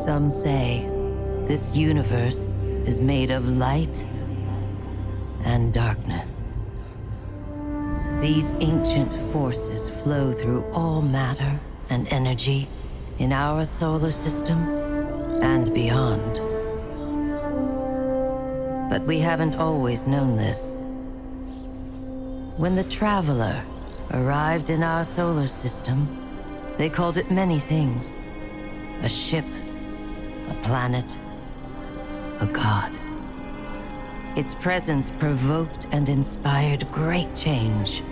Some say this universe is made of light and darkness. These ancient forces flow through all matter and energy in our solar system and beyond. But we haven't always known this. When the Traveler arrived in our solar system, they called it many things. A ship, a planet, a god. Its presence provoked and inspired great change.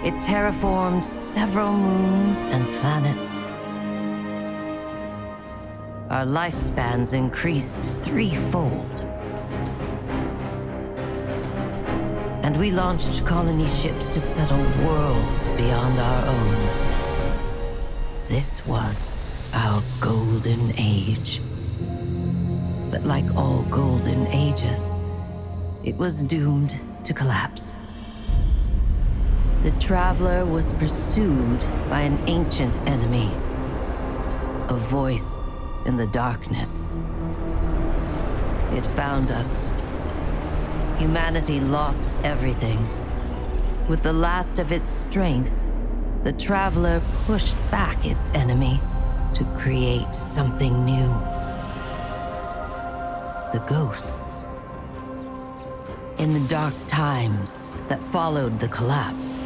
It terraformed several moons and planets. Our lifespans increased threefold. And we launched colony ships to settle worlds beyond our own. This was our golden age. But like all golden ages, it was doomed to collapse. The Traveler was pursued by an ancient enemy, a voice in the darkness. It found us. Humanity lost everything. With the last of its strength, the Traveler pushed back its enemy to create something new. The ghosts. In the dark times that followed the collapse,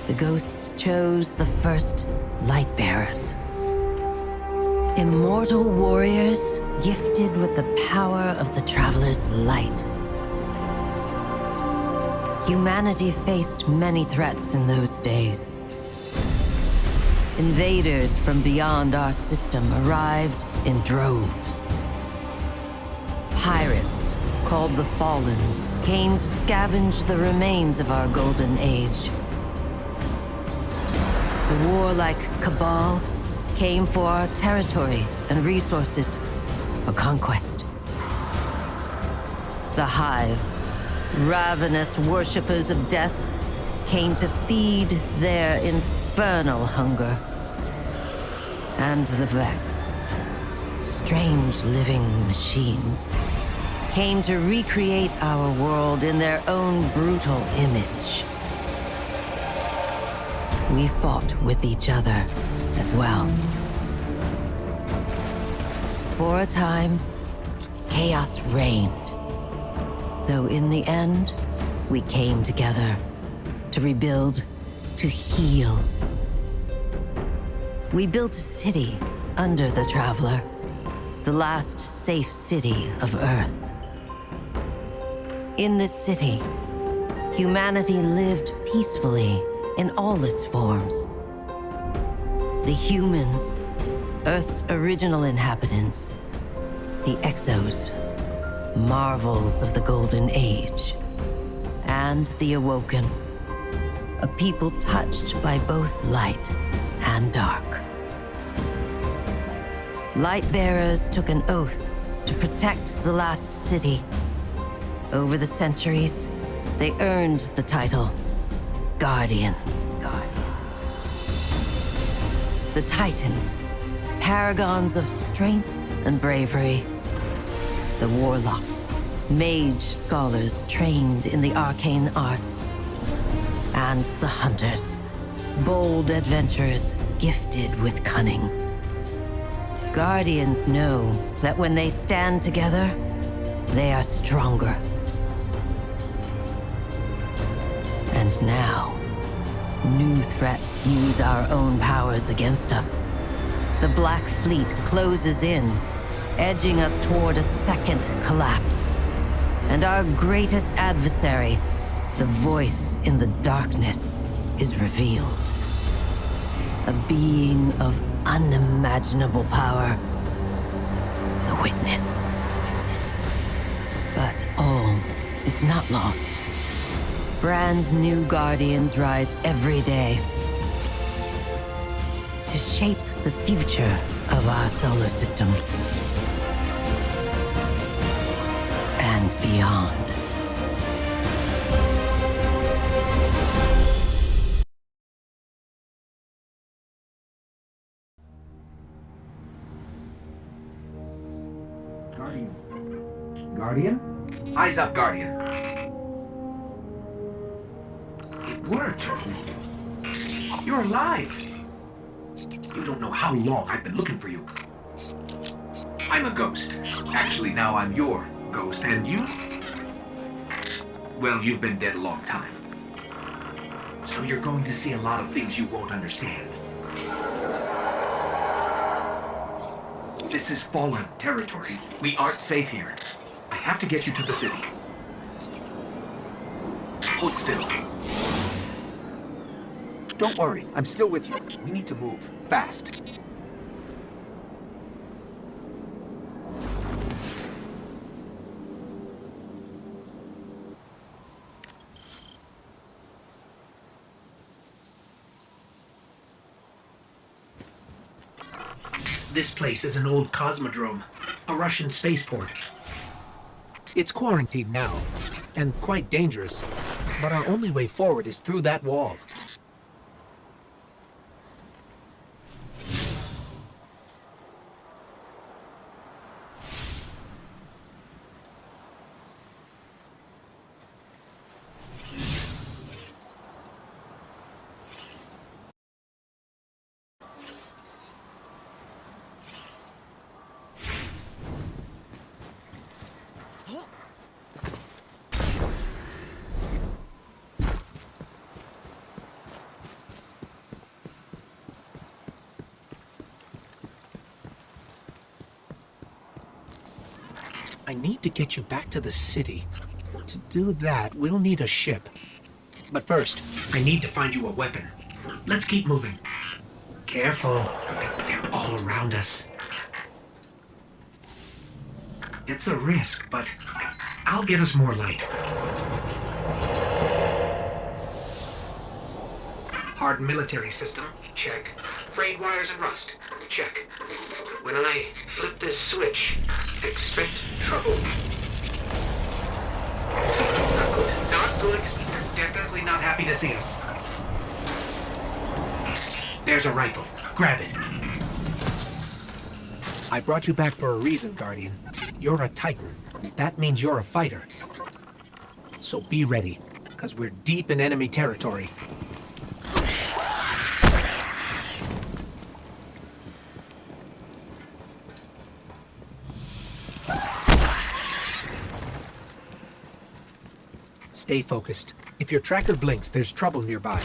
the ghosts chose the first Lightbearers. Immortal warriors gifted with the power of the Traveler's light. Humanity faced many threats in those days. Invaders from beyond our system arrived in droves. Pirates, called the Fallen, came to scavenge the remains of our golden age. The warlike Cabal came for our territory and resources for conquest. The Hive, ravenous worshippers of death, came to feed their infernal hunger. And the Vex, strange living machines, came to recreate our world in their own brutal image. We fought with each other as well. For a time, chaos reigned, though in the end, We came together to rebuild, to heal. We built a city under the Traveler, the last safe city of Earth. In this city, humanity lived peacefully in all its forms. The humans, Earth's original inhabitants, the Exos, marvels of the Golden Age, and the Awoken, a people touched by both light and dark. Lightbearers took an oath to protect the last city. Over the centuries, they earned the title Guardians. The Titans, paragons of strength and bravery. The Warlocks, mage scholars trained in the arcane arts. And the Hunters, bold adventurers gifted with cunning. Guardians know that when they stand together, they are stronger. And now, new threats use our own powers against us. The Black Fleet closes in, edging us toward a second collapse. And our greatest adversary, the voice in the darkness, is revealed. A being of unimaginable power. The Witness. But all is not lost. Brand new Guardians rise every day to shape the future of our solar system and beyond. Guardian? Eyes up, Guardian. It worked. You're alive. You don't know how long I've been looking for you. I'm a ghost. Actually, now I'm your ghost. And you? Well, you've been dead a long time. So you're going to see a lot of things you won't understand. This is fallen territory. We aren't safe here. I have to get you to the city. Hold still. Don't worry, I'm still with you. We need to move. Fast. This place is an old cosmodrome, a Russian spaceport. It's quarantined now, and quite dangerous, but our only way forward is through that wall. I need to get you back to the city. To do that, we'll need a ship. But first, I need to find you a weapon. Let's keep moving. Careful. They're all around us. It's a risk, but I'll get us more light. Hardened military system, check. Frayed wires and rust, check. When I flip this switch, expect trouble. Not good. Not good. Definitely not happy to see us. There's a rifle. Grab it. I brought you back for a reason, Guardian. You're a Titan. That means you're a fighter. So be ready, because we're deep in enemy territory. Stay focused. If your tracker blinks, there's trouble nearby.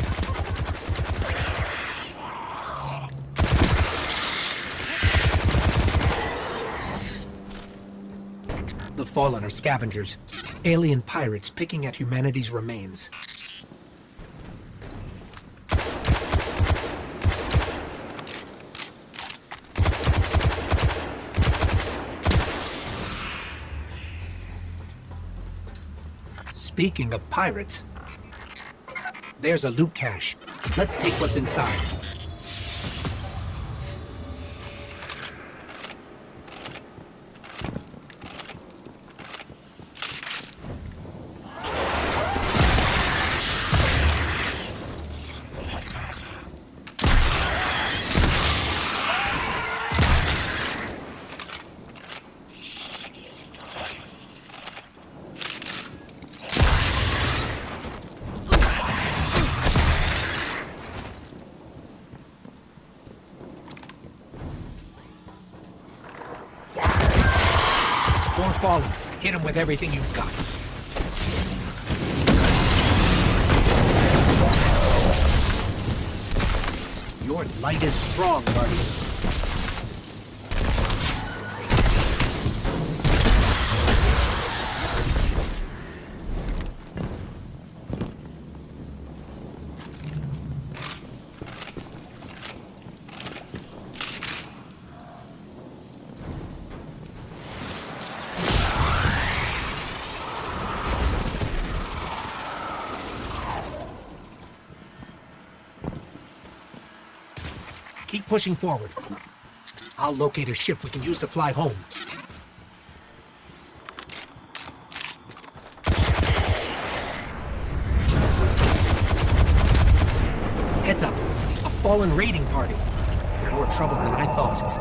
The Fallen are scavengers. Alien pirates picking at humanity's remains. Speaking of pirates, there's a loot cache. Let's take what's inside. More Fallen. Hit him with everything you've got. Your light is strong, Guardian. Keep pushing forward. I'll locate a ship we can use to fly home. Heads up. A Fallen raiding party. More trouble than I thought.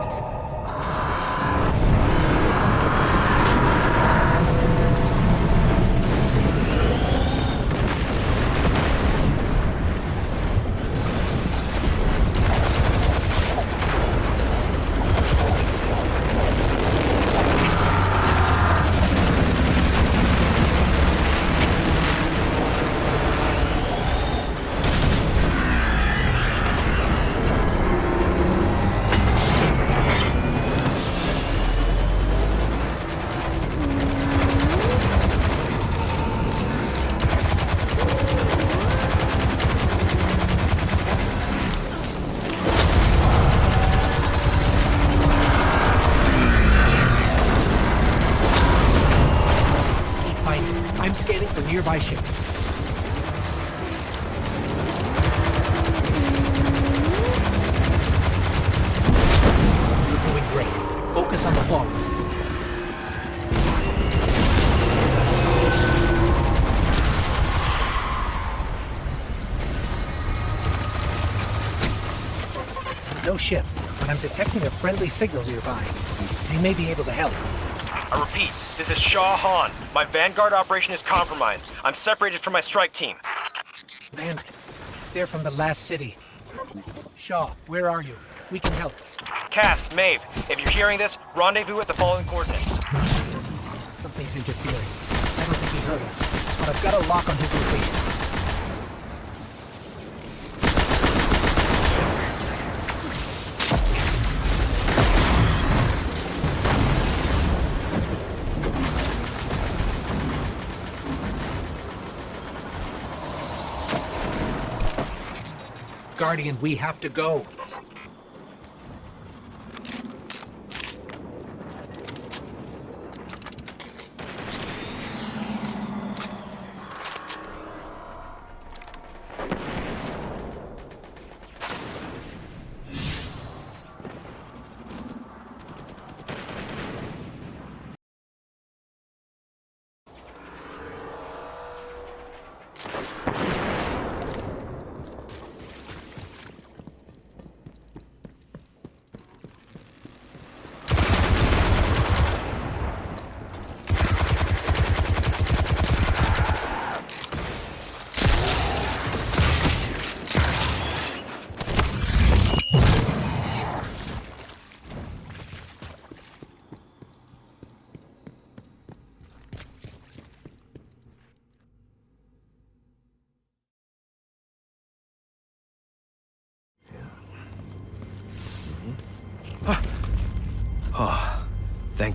I'm scanning for nearby ships. You're doing great. Focus on the Fallen. No ship, but I'm detecting a friendly signal nearby. They may be able to help. I repeat, this is Shaw Han. My Vanguard operation is compromised. I'm separated from my strike team. They're from the last city. Shaw, where are you? We can help. Cass, Maeve, if you're hearing this, rendezvous at the following coordinates. Something's interfering. I don't think he heard us, but I've got a lock on his location. Guardian, we have to go.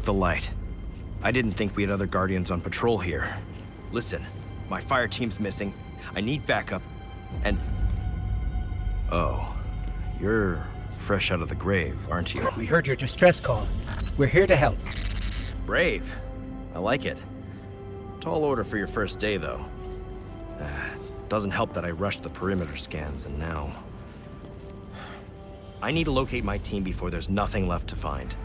took the light. I didn't think we had other Guardians on patrol here. Listen, my fire team's missing. I need backup, and... Oh, you're fresh out of the grave, aren't you? We heard your distress call. We're here to help. Brave. I like it. Tall order for your first day, though. Doesn't help that I rushed the perimeter scans, and now... I need to locate my team before there's nothing left to find.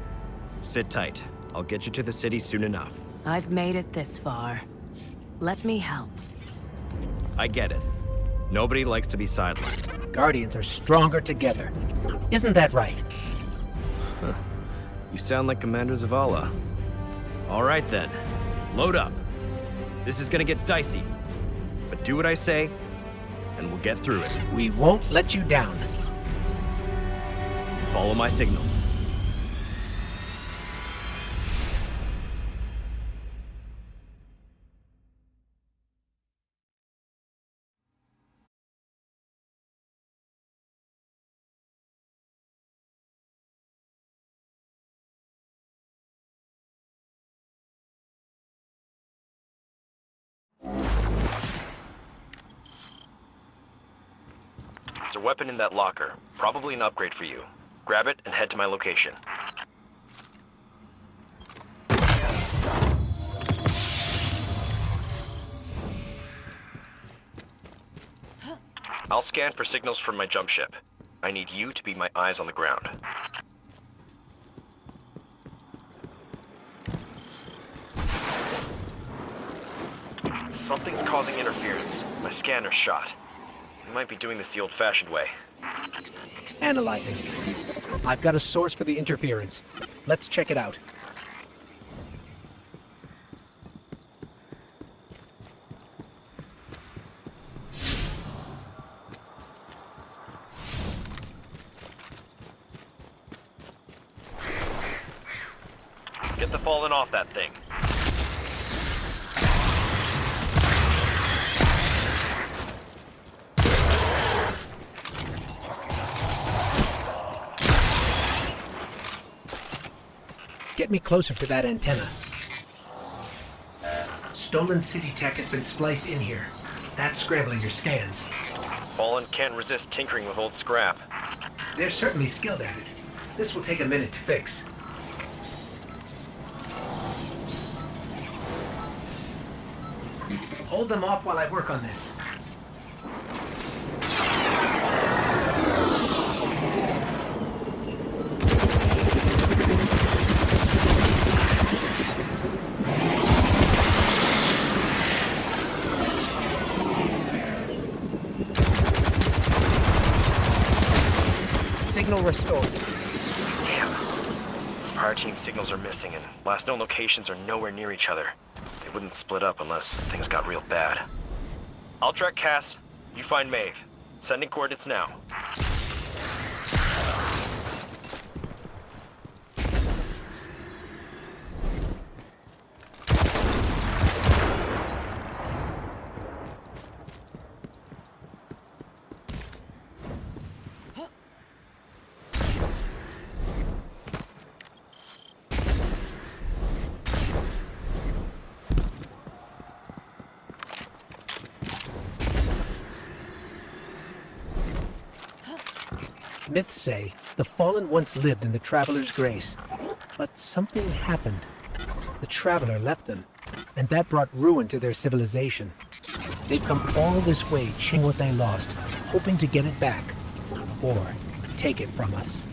Sit tight. I'll get you to the city soon enough. I've made it this far. Let me help. I get it. Nobody likes to be sidelined. Guardians are stronger together. Isn't that right? You sound like Commander Zavala. All right then. Load up. This is gonna get dicey. But do what I say, and we'll get through it. We won't let you down. Follow my signal. There's a weapon in that locker. Probably an upgrade for you. Grab it and head to my location. I'll scan for signals from my jump ship. I need you to be my eyes on the ground. Something's causing interference. My scanner's shot. We might be doing this the old-fashioned way. Analyzing. I've got a source for the interference. Let's check it out. Get the fallen off that thing. Get me closer to that antenna. Stolen city tech has been spliced in here. That's scrambling your scans. Fallen can't resist tinkering with old scrap. They're certainly skilled at it. This will take a minute to fix. Hold them off while I work on this. Signal restored. Damn. Fire team signals are missing, and last known locations are nowhere near each other. They wouldn't split up unless things got real bad. I'll track Cass. You find Maeve. Sending coordinates now. Myths say the Fallen once lived in the Traveler's Grace, but something happened. The Traveler left them, and that brought ruin to their civilization. They've come all this way chasing what they lost, hoping to get it back, or take it from us.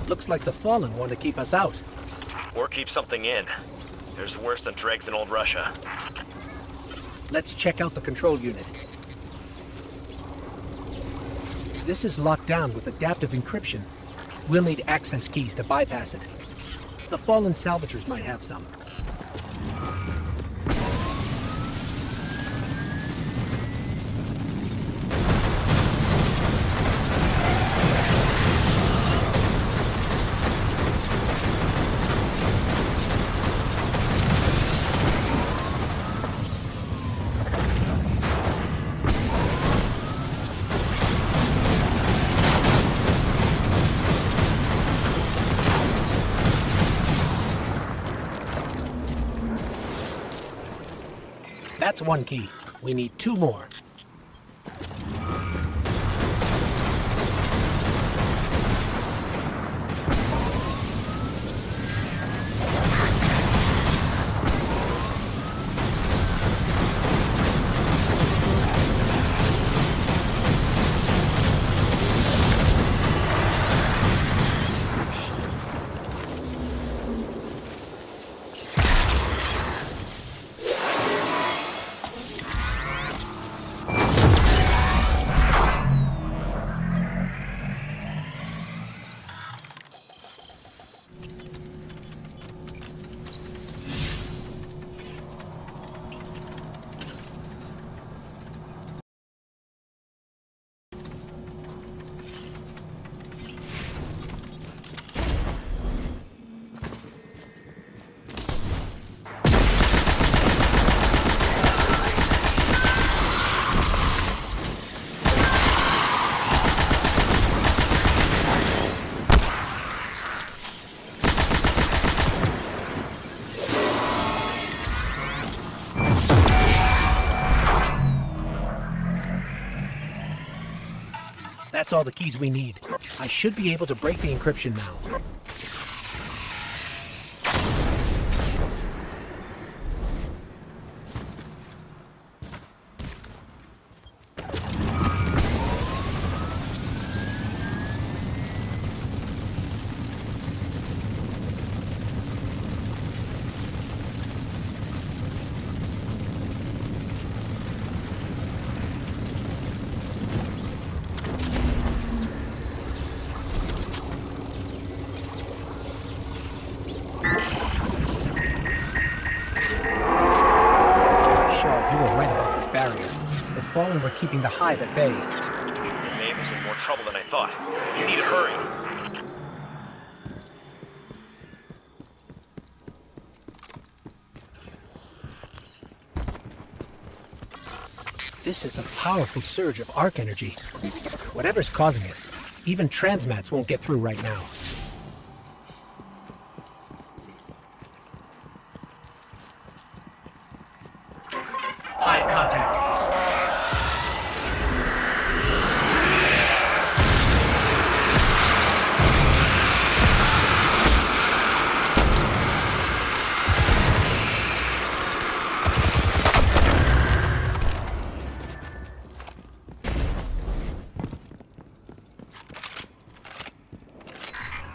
Looks like the Fallen want to keep us out. Or keep something in. There's worse than dregs in old Russia. Let's check out the control unit. This is locked down with adaptive encryption. We'll need access keys to bypass it. The Fallen salvagers might have some. That's one key. We need two more. That's all the keys we need. I should be able to break the encryption now. The Fallen were keeping the Hive at bay. The name is in more trouble than I thought. You need to hurry. This is a powerful surge of arc energy. Whatever's causing it, even transmats won't get through right now. Hive contact.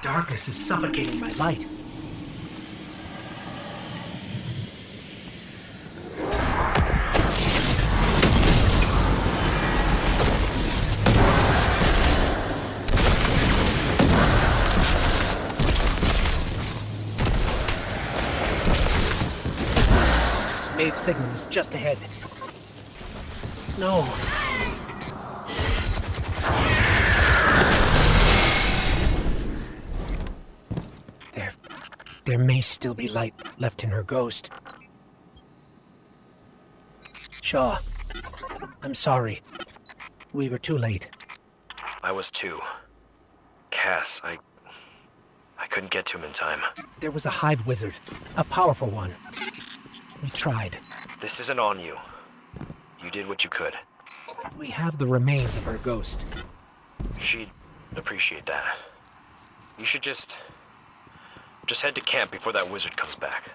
Darkness is suffocating my light. Wave signal is just ahead. No. There may still be light left in her ghost. Shaw, I'm sorry. We were too late. I was too. Cass, I couldn't get to him in time. There was a Hive wizard, a powerful one. We tried. This isn't on you. You did what you could. We have the remains of her ghost. She'd appreciate that. You should just head to camp before that wizard comes back.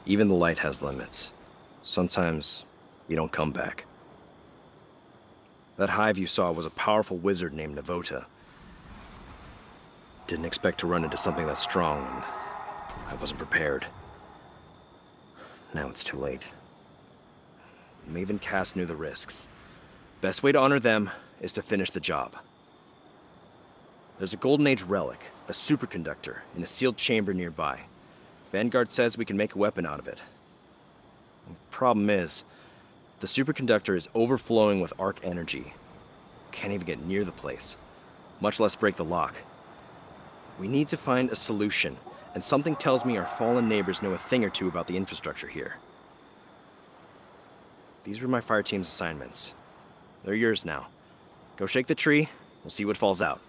Even the light has limits. Sometimes you don't come back. That hive you saw was a powerful wizard named Navota. Didn't expect to run into something that strong, and I wasn't prepared. Now it's too late. Maven Cass knew the risks. Best way to honor them is to finish the job. There's a Golden Age relic, a superconductor, in a sealed chamber nearby. Vanguard says we can make a weapon out of it. The problem is, the superconductor is overflowing with arc energy. Can't even get near the place, much less break the lock. We need to find a solution, and something tells me our fallen neighbors know a thing or two about the infrastructure here. These were my fire team's assignments. They're yours now. Go shake the tree, we'll see what falls out.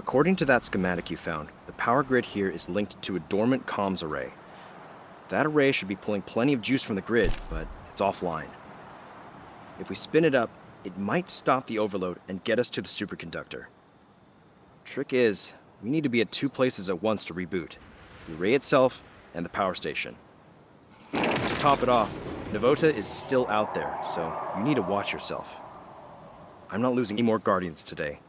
According to that schematic you found, the power grid here is linked to a dormant comms array. That array should be pulling plenty of juice from the grid, but it's offline. If we spin it up, it might stop the overload and get us to the superconductor. Trick is, we need to be at two places at once to reboot. The array itself and the power station. To top it off, Navota is still out there, so you need to watch yourself. I'm not losing any more Guardians today.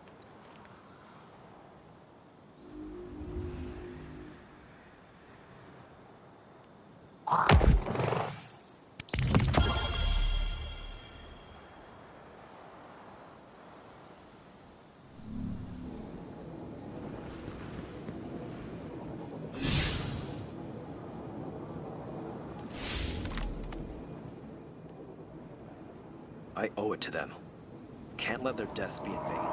I owe it to them. Can't let their deaths be in vain.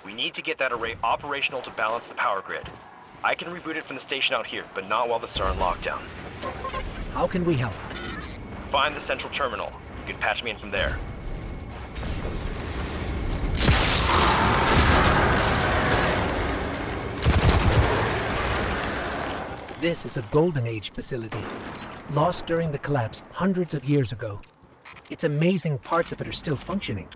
We need to get that array operational to balance the power grid. I can reboot it from the station out here, but not while the SAR in lockdown. How can we help? Find the central terminal. You can patch me in from there. This is a Golden Age facility, lost during the collapse hundreds of years ago. It's amazing parts of it are still functioning.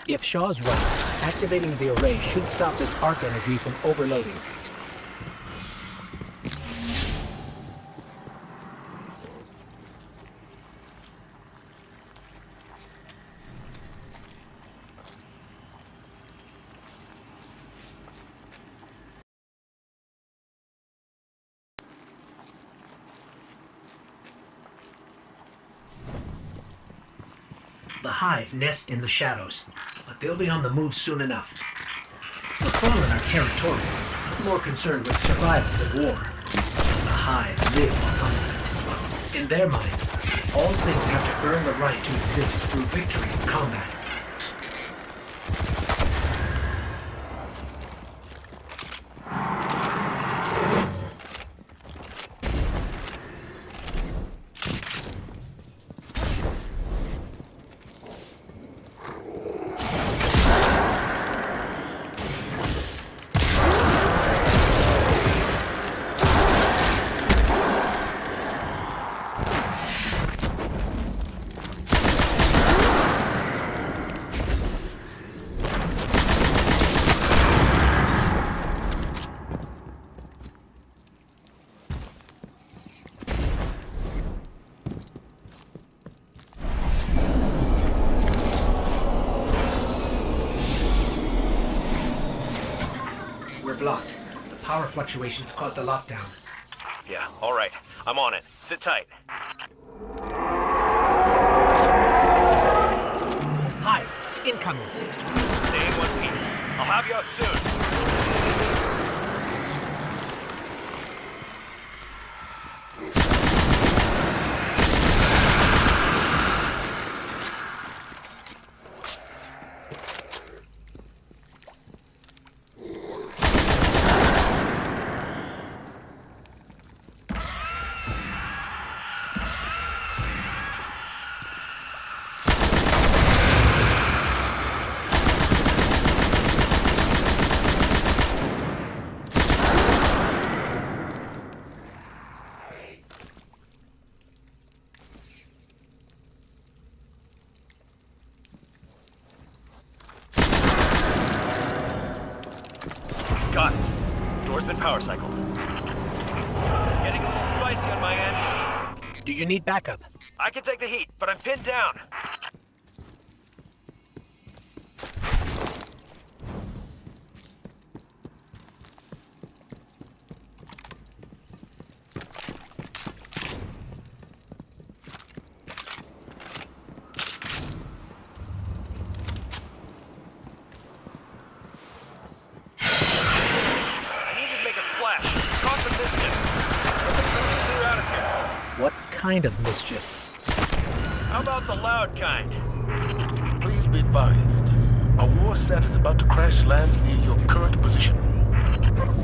If Shaw's right, activating the array should stop this arc energy from overloading. The Hive nest in the shadows, but they'll be on the move soon enough. The Fallen are territorial, more concerned with survival than war. The Hive live on hunger. In their minds, all things have to earn the right to exist through victory in combat. Blocked. The power fluctuations caused a lockdown. Yeah, all right. I'm on it. Sit tight. Hive, incoming. Stay in one piece. I'll have you out soon. reinforcement power cycle. Getting a little spicy on my end. Do you need backup? I can take the heat, but I'm pinned down. What kind of mischief? How about the loud kind? Please be advised. A war set is about to crash land near your current position.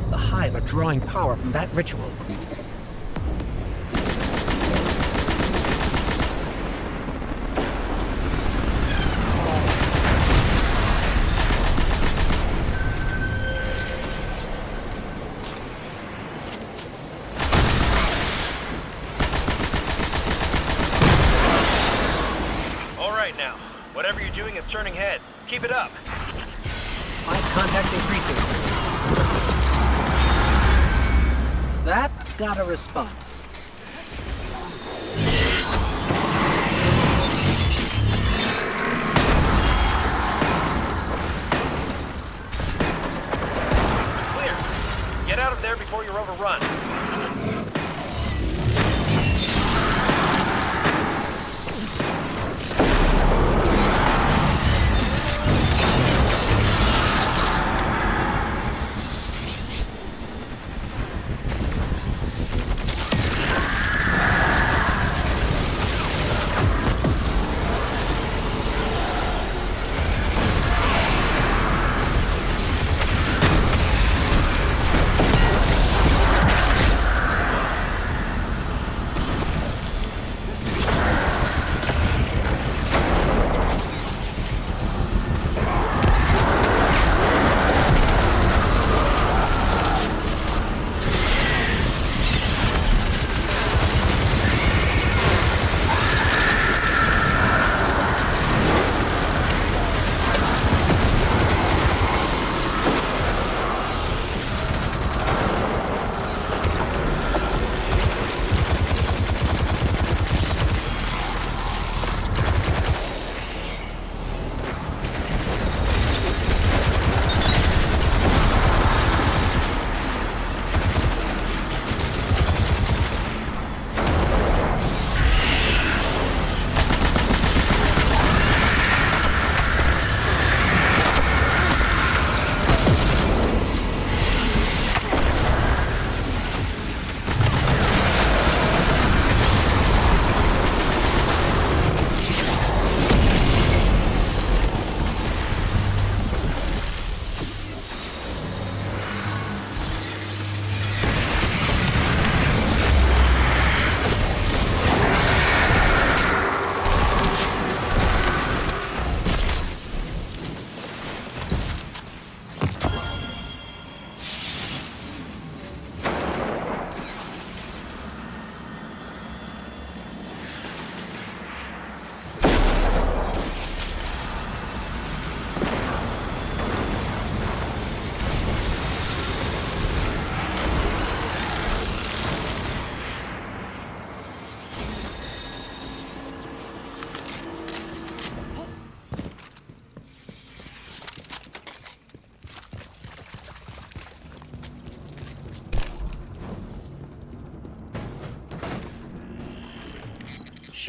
The Hive are drawing power from that ritual. Now, whatever you're doing is turning heads. Keep it up. Hive contacts increasing. That got a response. Clear. Get out of there before you're overrun.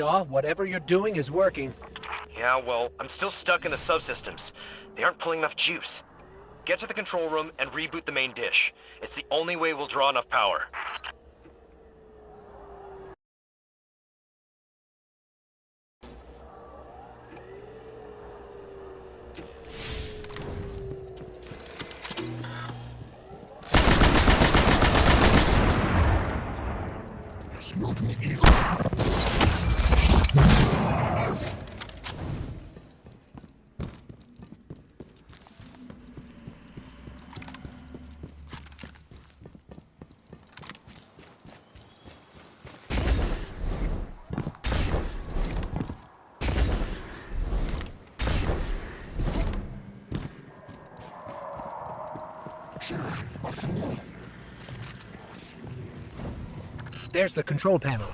Shaw, whatever you're doing is working. Yeah, well, I'm still stuck in the subsystems. They aren't pulling enough juice. Get to the control room and reboot the main dish. It's the only way we'll draw enough power. There's the control panel.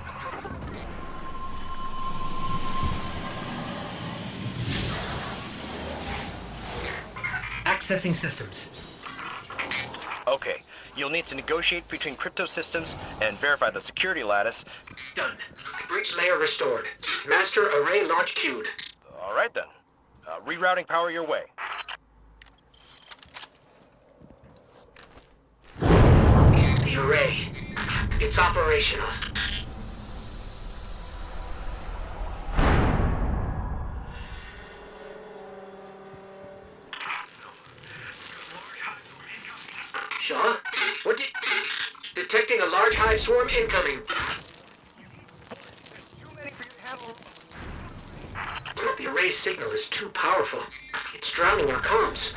Accessing systems. Okay, you'll need to negotiate between crypto systems and verify the security lattice. Done. Breach layer restored. Master array launch queued. All right then. Rerouting power your way. The array. It's operational. Shaw? What did... Detecting a large hive swarm incoming. The array signal is too powerful. It's drowning our comms.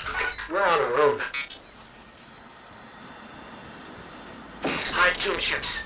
We're on our own. Hive tomb ships.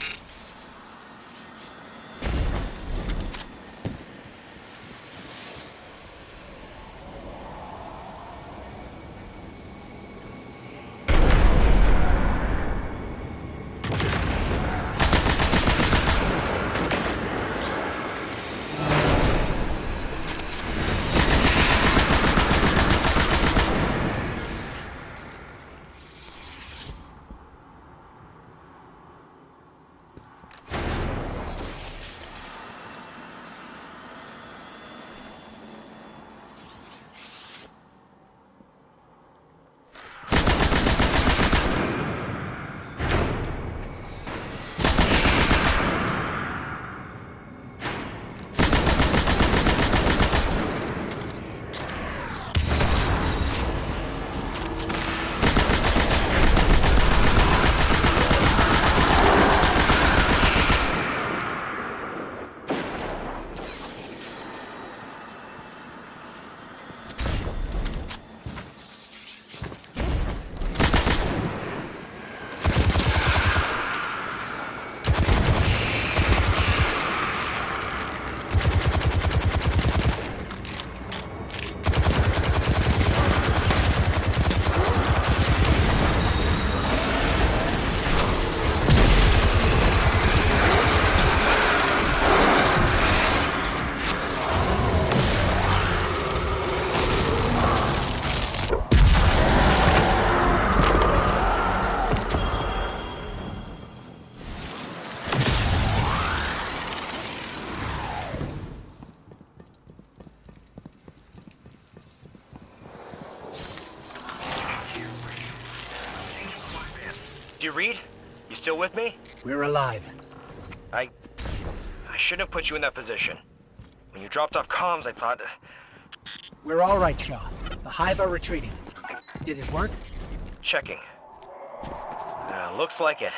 Do you read? You still with me? We're alive. I shouldn't have put you in that position. When you dropped off comms, I thought... We're all right, Shaw. The hive are retreating. Did it work? Checking. Looks like it.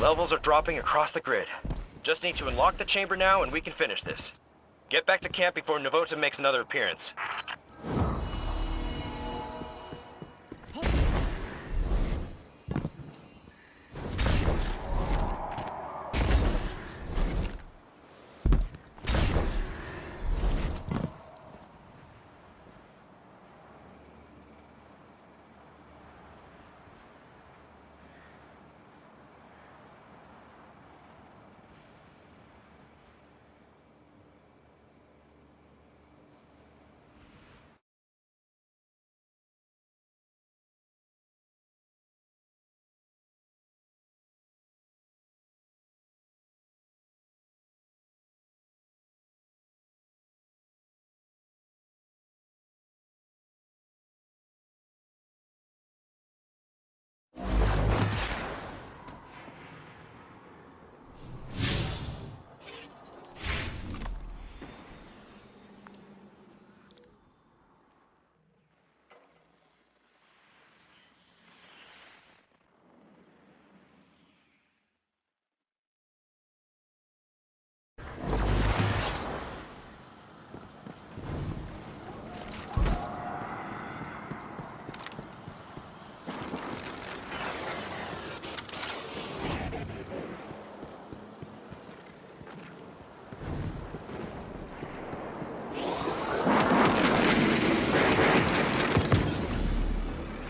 Levels are dropping across the grid. Just need to unlock the chamber now and we can finish this. Get back to camp before Navota makes another appearance.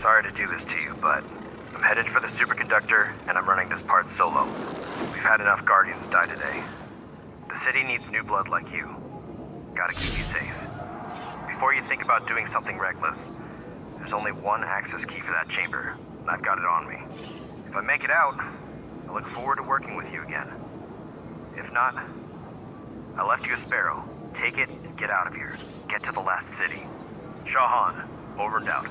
Sorry to do this to you, but I'm headed for the superconductor, and I'm running this part solo. We've had enough Guardians die today. The city needs new blood like you. Gotta keep you safe. Before you think about doing something reckless, there's only one access key for that chamber, and I've got it on me. If I make it out, I look forward to working with you again. If not, I left you a sparrow. Take it and get out of here. Get to the last city. Shahan, over and out.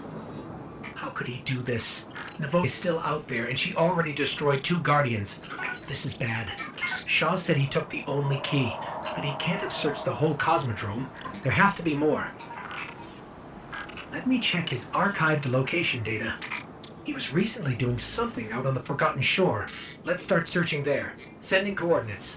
How could he do this? Navo is still out there, and she already destroyed 2 Guardians. This is bad. Shaw said he took the only key, but he can't have searched the whole Cosmodrome. There has to be more. Let me check his archived location data. He was recently doing something out on the Forgotten Shore. Let's start searching there. Sending coordinates.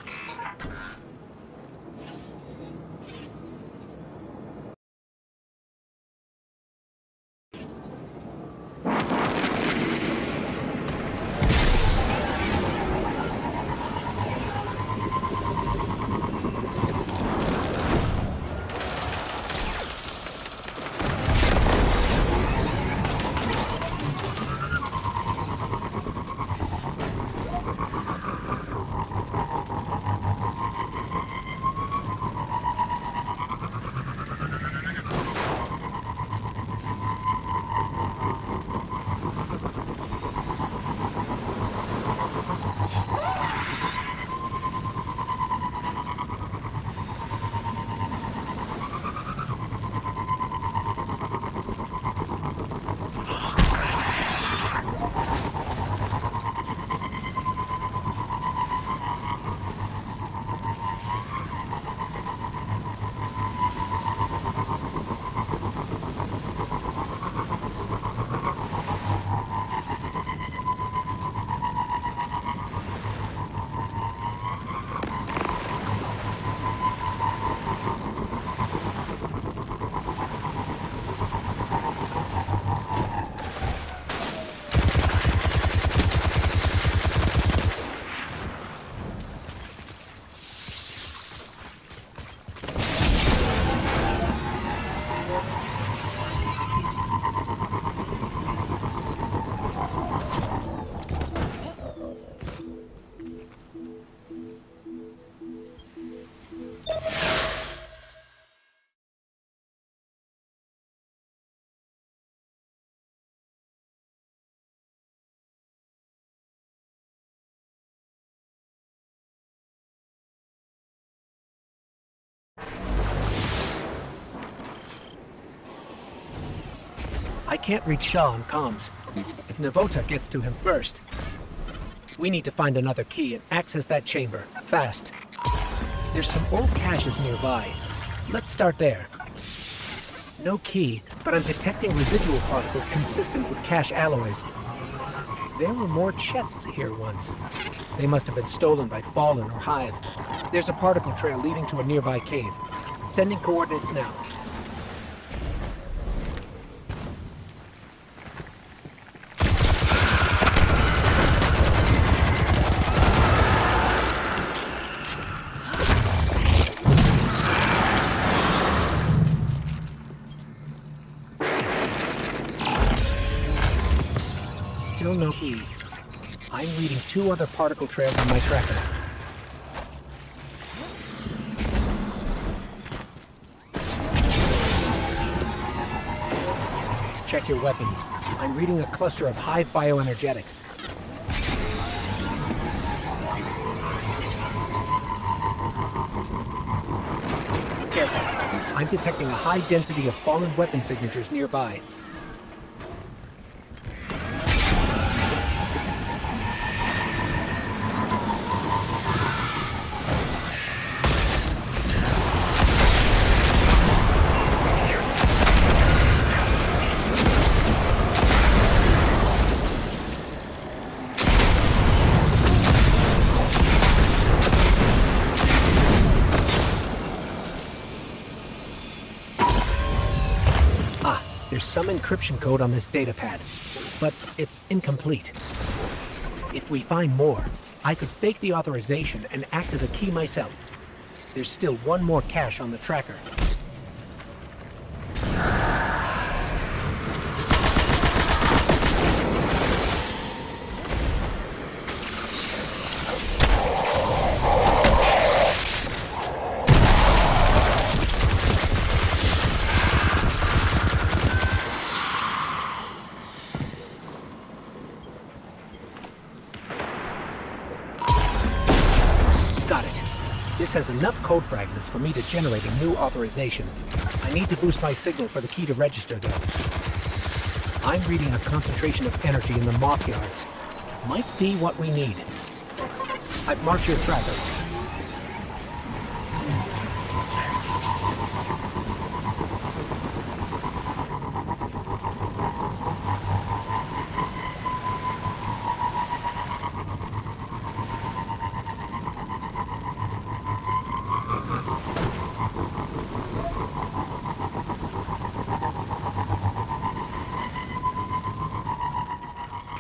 I can't reach Shaw on comms. If Navota gets to him first, we need to find another key and access that chamber, fast. There's some old caches nearby. Let's start there. No key, but I'm detecting residual particles consistent with cache alloys. There were more chests here once. They must have been stolen by Fallen or Hive. There's a particle trail leading to a nearby cave. Sending coordinates now. Still no key. I'm reading 2 other particle trails on my tracker. Check your weapons. I'm reading a cluster of Hive bioenergetics. Careful. I'm detecting a high density of fallen weapon signatures nearby. There's some encryption code on this datapad, but it's incomplete. If we find more, I could fake the authorization and act as a key myself. There's still one more cache on the tracker. This has enough code fragments for me to generate a new authorization. I need to boost my signal for the key to register, though. I'm reading a concentration of energy in the mock yards. Might be what we need. I've marked your tracker.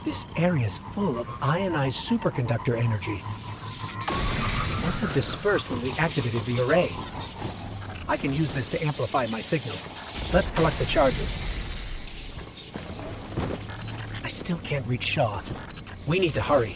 This area's full of ionized superconductor energy. It must have dispersed when we activated the array. I can use this to amplify my signal. Let's collect the charges. I still can't reach Shaw. We need to hurry.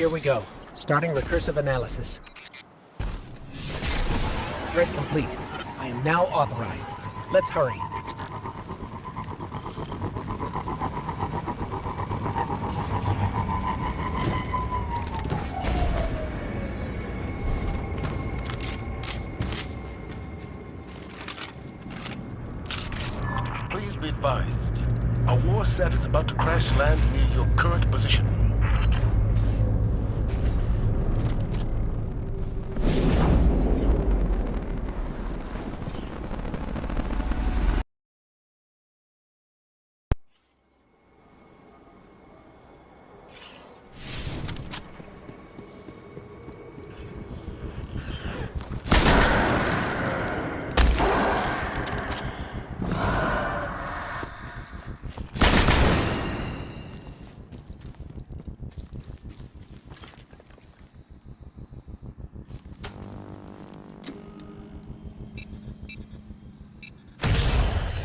Here we go. Starting recursive analysis. Thread complete. I am now authorized. Let's hurry. Please be advised. A war set is about to crash land near your current position.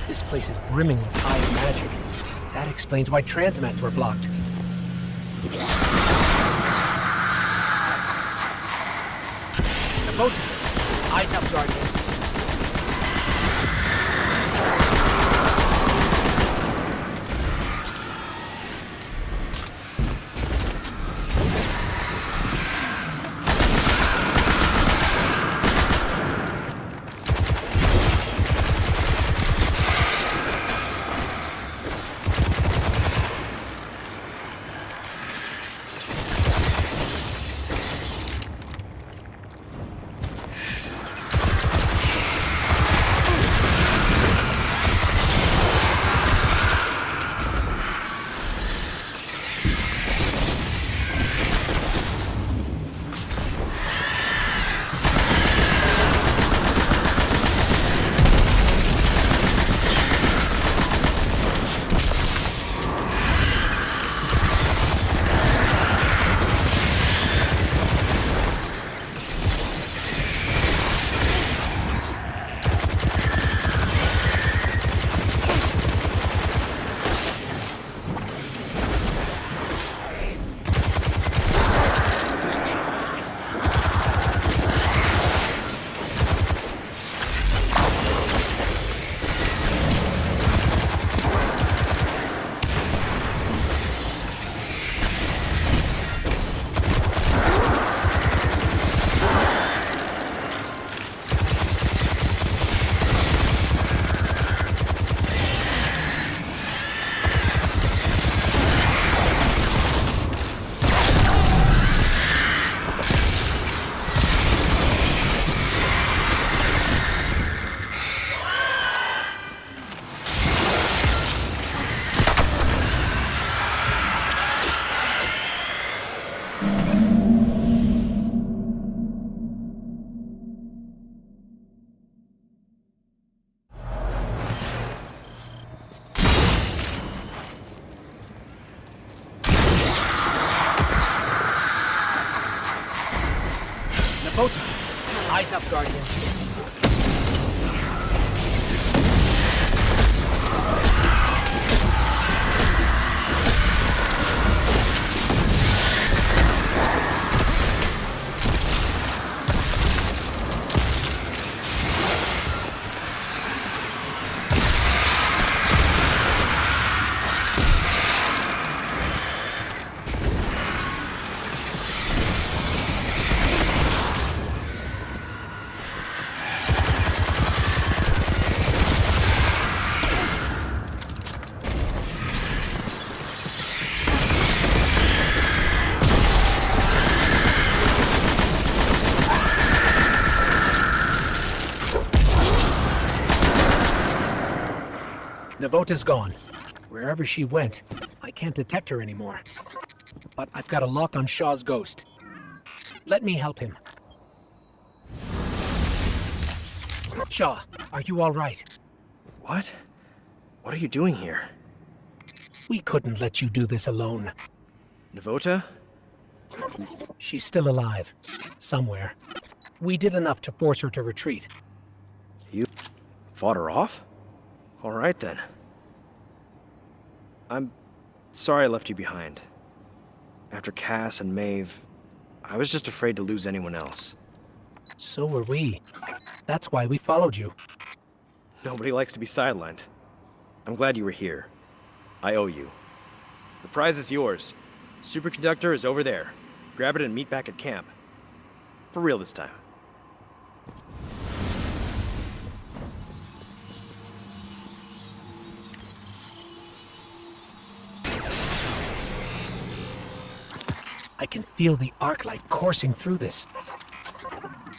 This place is brimming with high magic. That explains why transmats were blocked. The boat! Eyes up, Guardian. Navota! Eyes up, Guardian. Navota's gone. Wherever she went, I can't detect her anymore. But I've got a lock on Shaw's ghost. Let me help him. Shaw, are you all right? What? What are you doing here? We couldn't let you do this alone. Navota? She's still alive. Somewhere. We did enough to force her to retreat. You fought her off? All right then. I'm sorry I left you behind. After Cass and Maeve, I was just afraid to lose anyone else. So were we. That's why we followed you. Nobody likes to be sidelined. I'm glad you were here. I owe you. The prize is yours. Superconductor is over there. Grab it and meet back at camp. For real this time. I can feel the arc light coursing through this.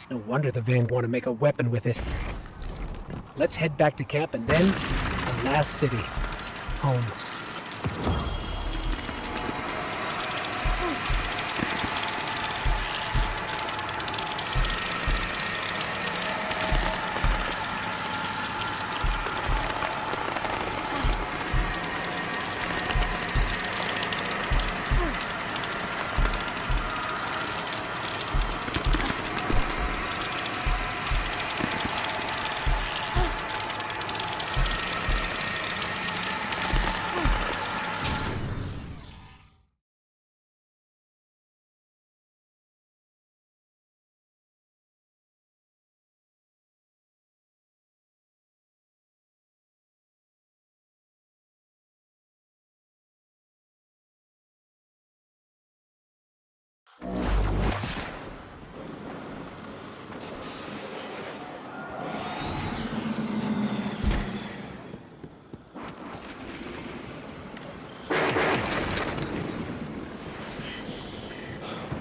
No wonder the Van want to make a weapon with it. Let's head back to camp and then the last city. Home.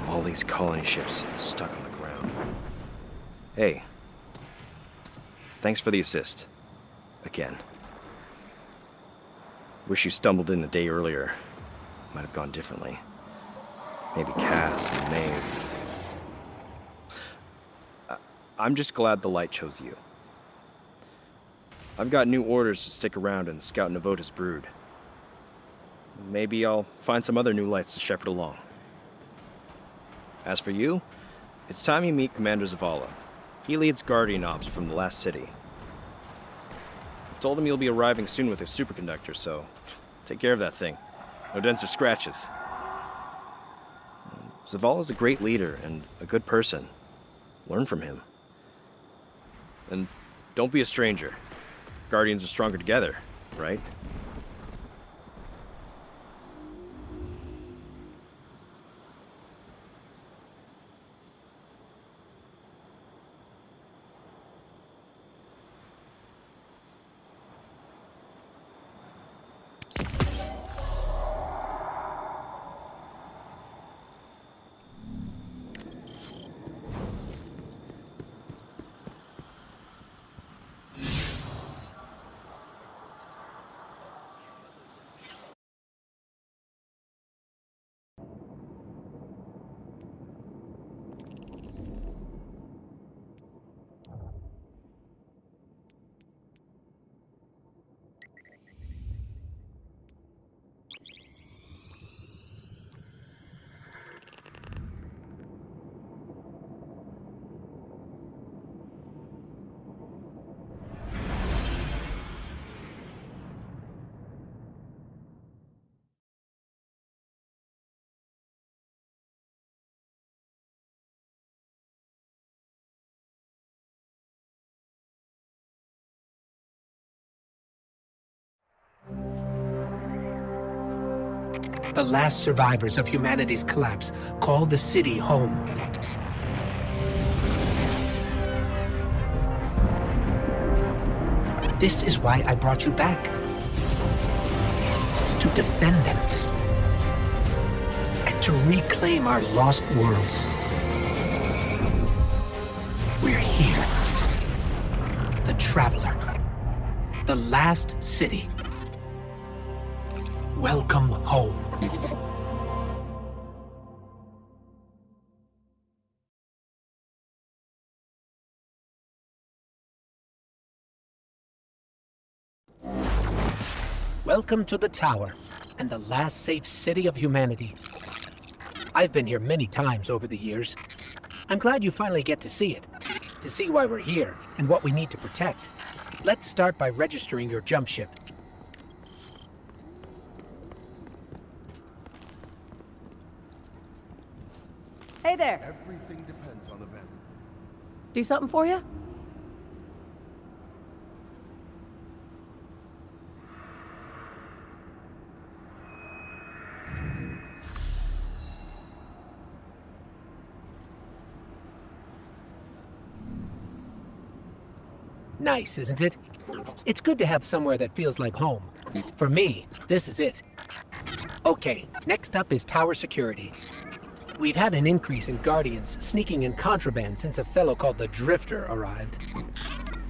All these colony ships stuck on the ground. Hey. Thanks for the assist. Again. Wish you stumbled in a day earlier. Might have gone differently. Maybe Cass and Maeve. I'm just glad the light chose you. I've got new orders to stick around and scout Navota's brood. Maybe I'll find some other new lights to shepherd along. As for you, it's time you meet Commander Zavala. He leads Guardian Ops from the last city. I've told him you'll be arriving soon with a superconductor, so take care of that thing. No dents or scratches. Zavala's a great leader and a good person. Learn from him. And don't be a stranger. Guardians are stronger together, right? The last survivors of humanity's collapse call the city home. This is why I brought you back. To defend them. And to reclaim our lost worlds. We're here. The Traveler. The last city. Welcome home. Welcome to the Tower, and the last safe city of humanity. I've been here many times over the years. I'm glad you finally get to see it, to see why we're here and what we need to protect. Let's start by registering your jump ship. Hey there. Everything depends on the vendor. Do something for you? Nice, isn't it? It's good to have somewhere that feels like home. For me, this is it. Okay, next up is tower security. We've had an increase in Guardians sneaking in contraband since a fellow called the Drifter arrived.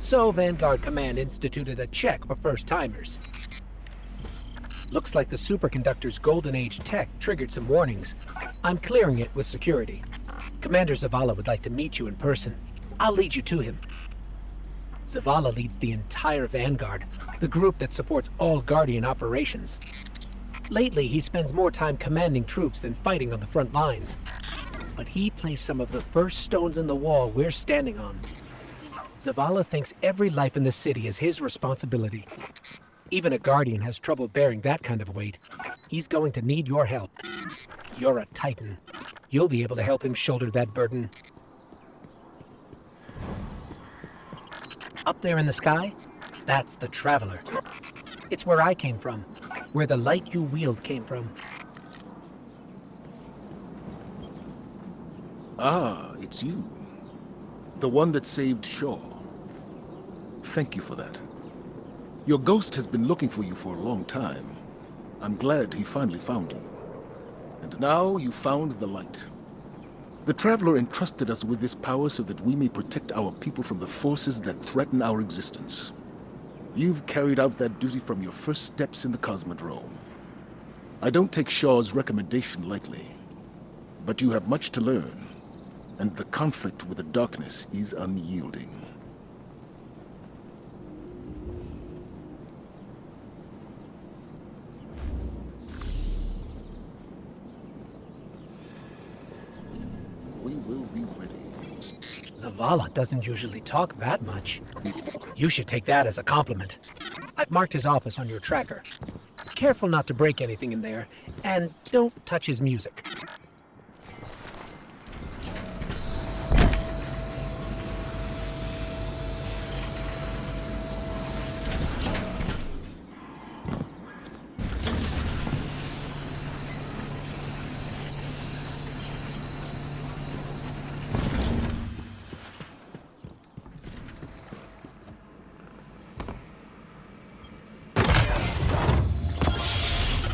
So Vanguard Command instituted a check for first-timers. Looks like the superconductor's Golden Age tech triggered some warnings. I'm clearing it with security. Commander Zavala would like to meet you in person. I'll lead you to him. Zavala leads the entire Vanguard, the group that supports all Guardian operations. Lately, he spends more time commanding troops than fighting on the front lines. But he placed some of the first stones in the wall we're standing on. Zavala thinks every life in the city is his responsibility. Even a Guardian has trouble bearing that kind of weight. He's going to need your help. You're a Titan. You'll be able to help him shoulder that burden. Up there in the sky, that's the Traveler. It's where I came from, where the light you wield came from. Ah, it's you. The one that saved Shaw. Thank you for that. Your ghost has been looking for you for a long time. I'm glad he finally found you. And now you found the light. The Traveler entrusted us with this power so that we may protect our people from the forces that threaten our existence. You've carried out that duty from your first steps in the Cosmodrome. I don't take Shaw's recommendation lightly, but you have much to learn, and the conflict with the darkness is unyielding. We will be ready. Zavala doesn't usually talk that much. You should take that as a compliment. I've marked his office on your tracker. Careful not to break anything in there, and don't touch his music.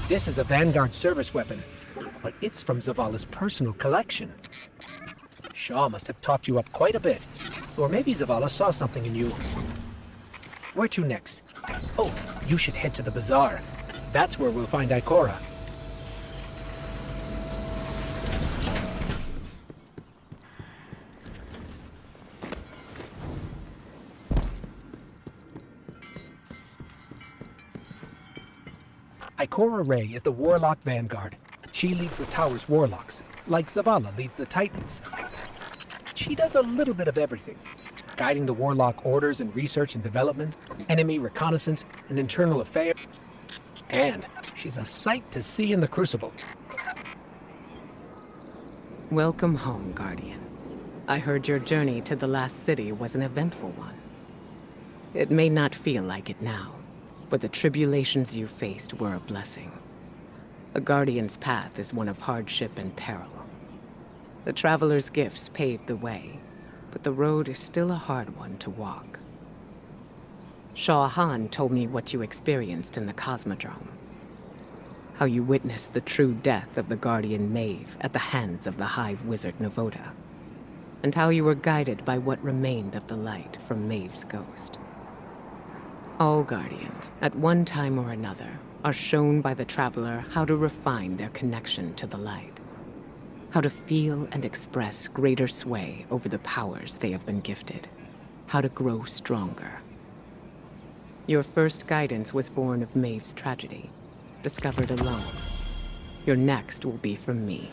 This is a Vanguard service weapon, but it's from Zavala's personal collection. Shaw must have talked you up quite a bit, or maybe Zavala saw something in you. Where to next? Oh, you should head to the bazaar. That's where we'll find Ikora. Ikora Ray is the Warlock Vanguard. She leads the Tower's Warlocks, like Zavala leads the Titans. She does a little bit of everything, guiding the Warlock orders in research and development, enemy reconnaissance, and internal affairs. And she's a sight to see in the Crucible. Welcome home, Guardian. I heard your journey to the last city was an eventful one. It may not feel like it now, but the tribulations you faced were a blessing. A guardian's path is one of hardship and peril. The traveler's gifts paved the way, but the road is still a hard one to walk. Shah Han told me what you experienced in the Cosmodrome. How you witnessed the true death of the Guardian Maeve at the hands of the Hive Wizard Novoda, and how you were guided by what remained of the light from Maeve's ghost. All Guardians, at one time or another, are shown by the Traveler how to refine their connection to the light, how to feel and express greater sway over the powers they have been gifted, how to grow stronger. Your first guidance was born of Maeve's tragedy, discovered alone. Your next will be from me,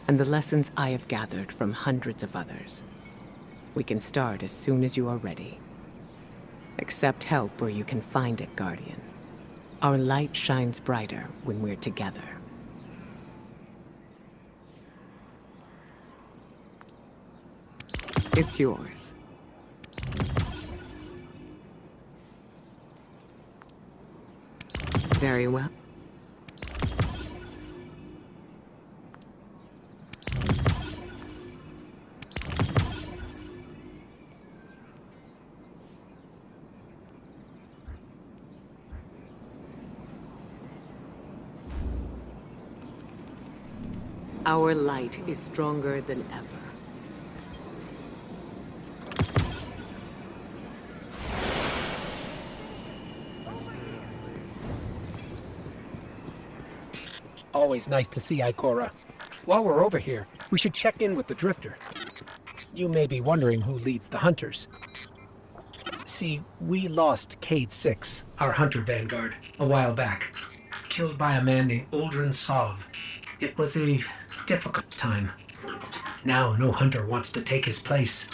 and the lessons I have gathered from hundreds of others. We can start as soon as you are ready. Accept help where you can find it, Guardian. Our light shines brighter when we're together. It's yours. Very well. Our light is stronger than ever. Always nice to see Ikora. While we're over here, we should check in with the Drifter. You may be wondering who leads the Hunters. See, we lost Cade 6, our Hunter Vanguard, a while back. Killed by a man named Uldren Sov. It was a difficult time. Now no Hunter wants to take his place.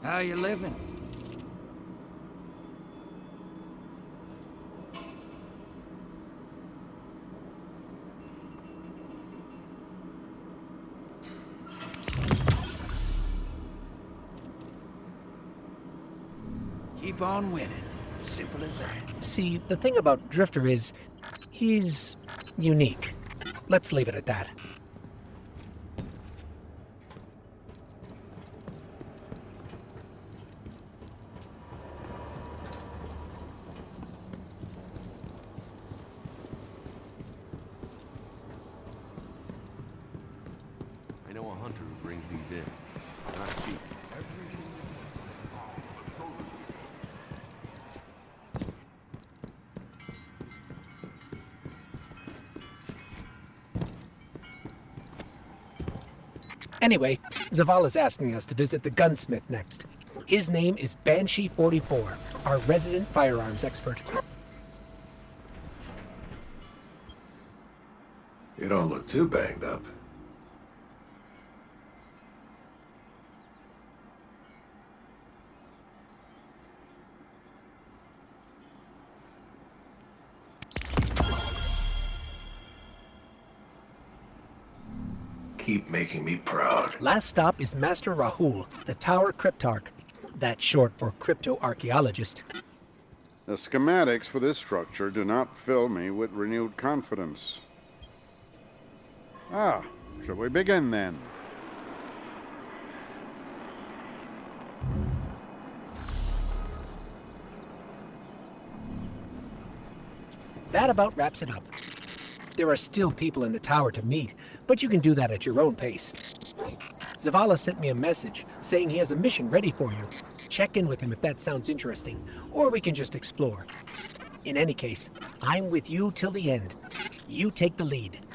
How you living? Keep on winning. Simple as that. See, the thing about Drifter is, he's unique. Let's leave it at that. I know a hunter who brings these in. Not cheap. Anyway, Zavala's asking us to visit the gunsmith next. His name is Banshee 44, our resident firearms expert. You don't look too banged up. Keep making me proud. Last stop is Master Rahul, the Tower Cryptarch. That's short for crypto-archaeologist. The schematics for this structure do not fill me with renewed confidence. Shall we begin then? That about wraps it up. There are still people in the tower to meet, but you can do that at your own pace. Zavala sent me a message saying he has a mission ready for you. Check in with him if that sounds interesting, or we can just explore. In any case, I'm with you till the end. You take the lead.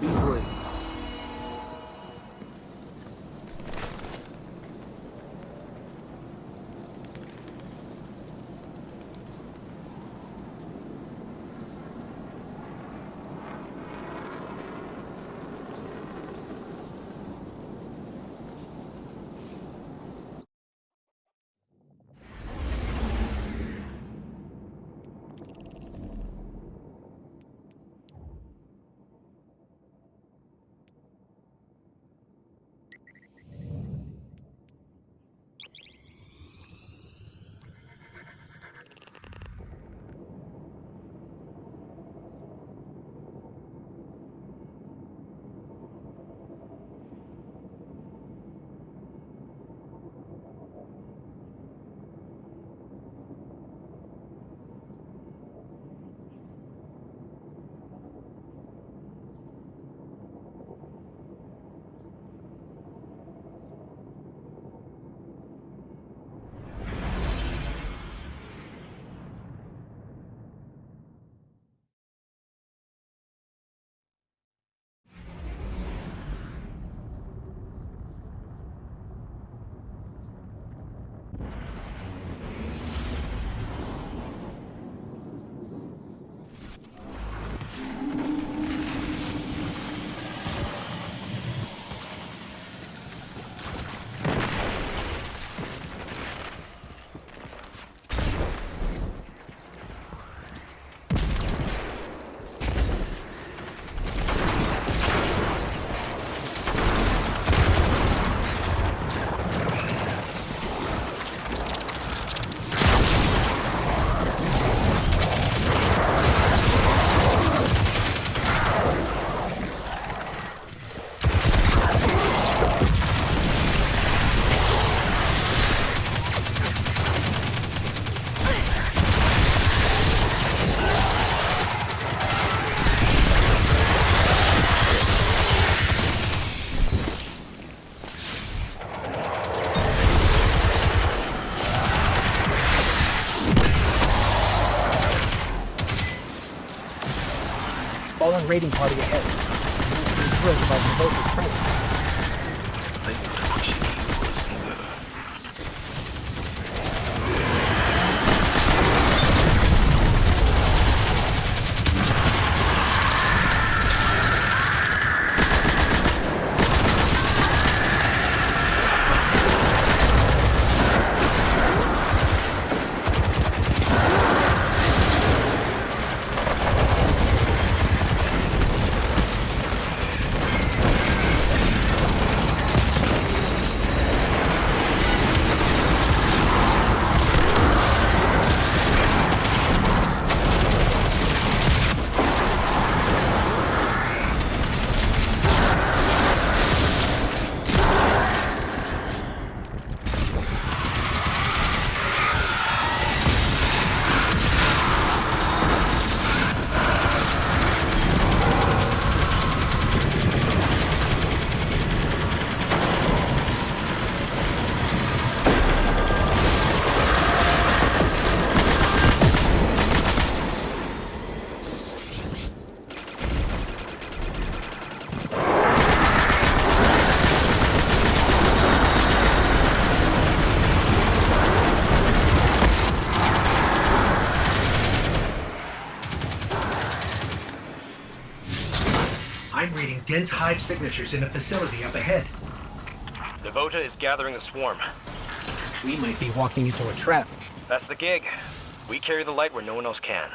Be brave. raiding party ahead. You don't seem thrilled about Devota's presence. They would appreciate was either. I'm reading dense hive signatures in a facility up ahead. Devota is gathering the swarm. We might be walking into a trap. That's the gig. We carry the light where no one else can.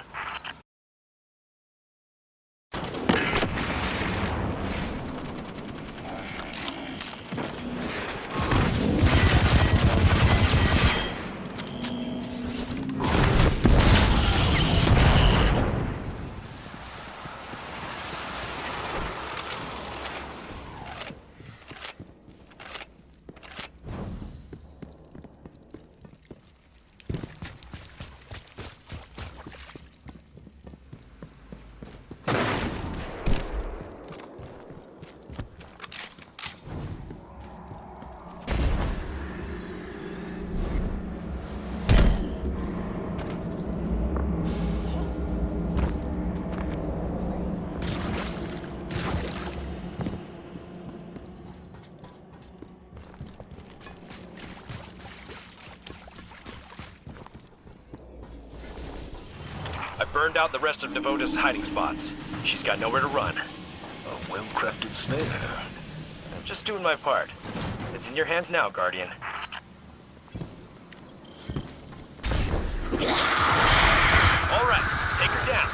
I burned out the rest of Devota's hiding spots. She's got nowhere to run. A well-crafted snare. I'm just doing my part. It's in your hands now, Guardian. All right, take her down.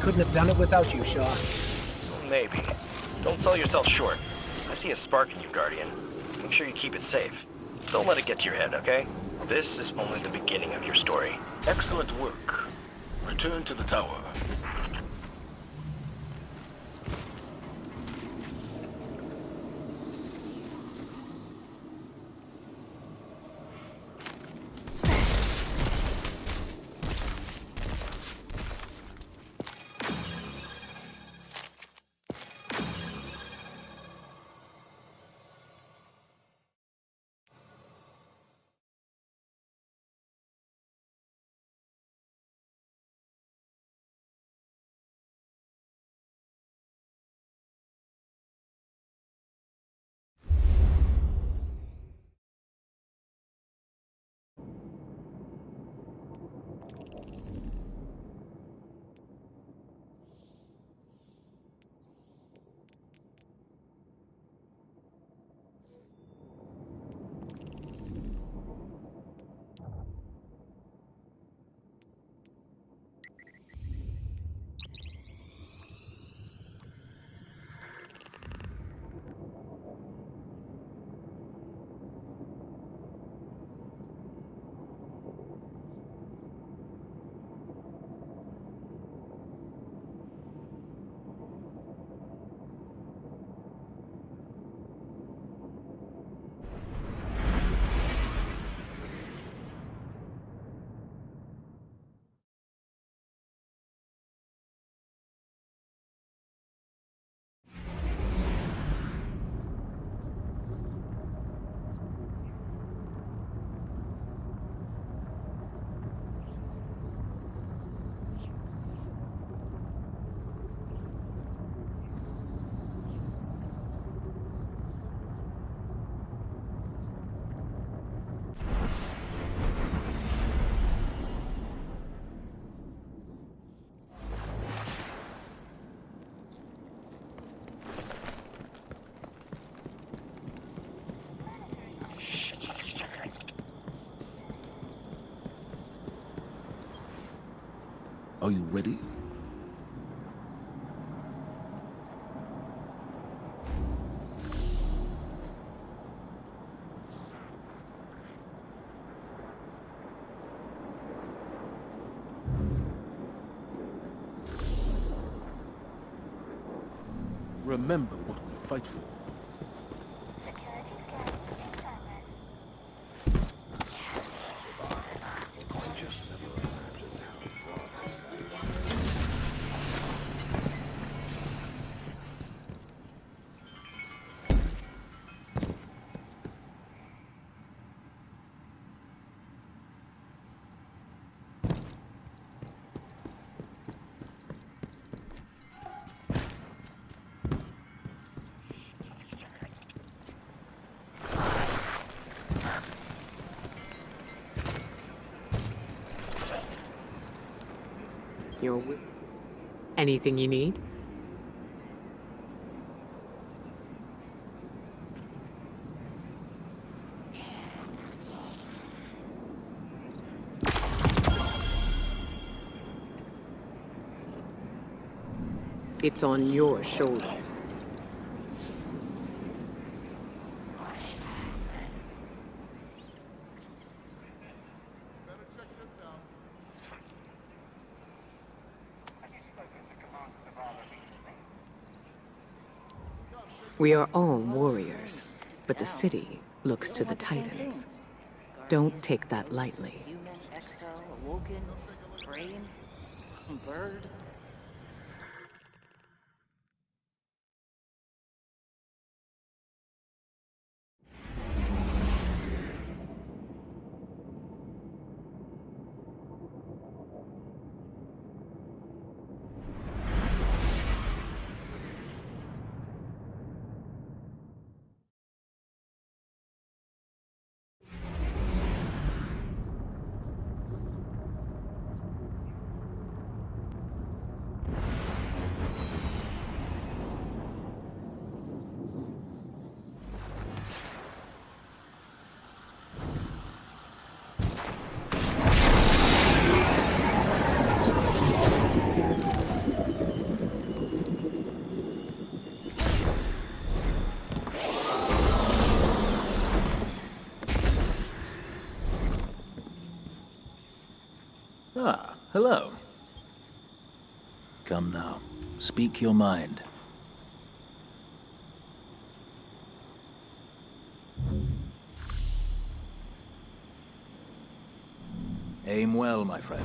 couldn't have done it without you, Shaw. Maybe. Don't sell yourself short. I see a spark in you, Guardian. Make sure you keep it safe. Don't let it get to your head, okay? This is only the beginning of your story. Excellent work. Return to the tower. Are you ready? Remember what we fight for. Anything you need? It's on your shoulders. We are all warriors, but the city looks to the Titans. Don't take that lightly. Human, exo, awoken, frame, bird. Hello. Come now. Speak your mind. Aim well, my friend.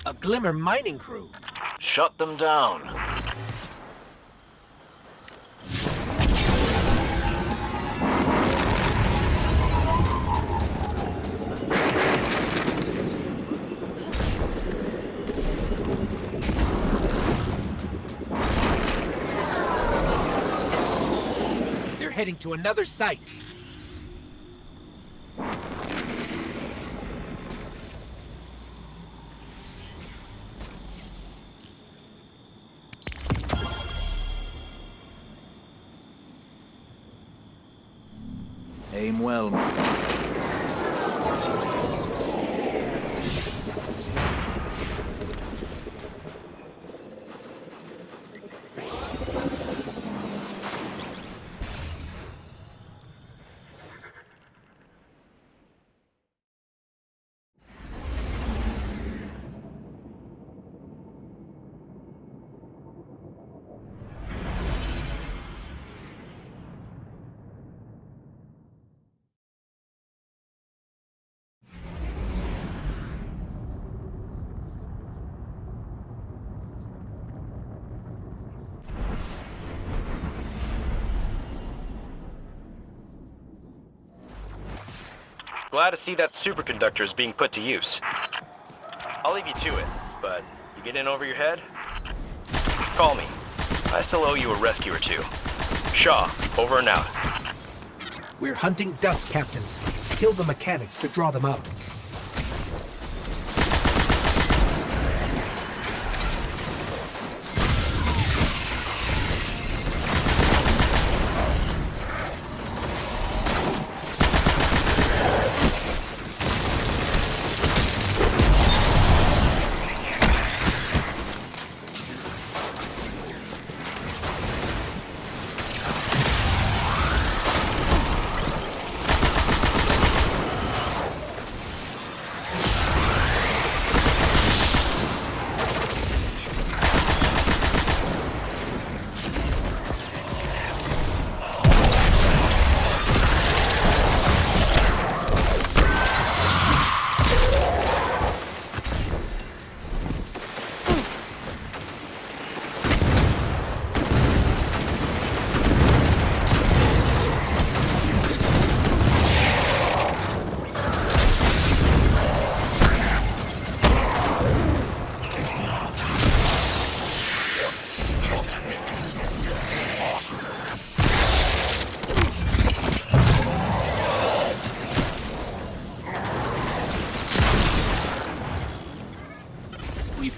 A Glimmer mining crew. Shut them down. They're heading to another site. Aim well, my friend. Glad to see that superconductor is being put to use. I'll leave you to it, but you get in over your head? Call me. I still owe you a rescue or two. Shaw, over and out. We're hunting dust captains. Kill the mechanics to draw them out.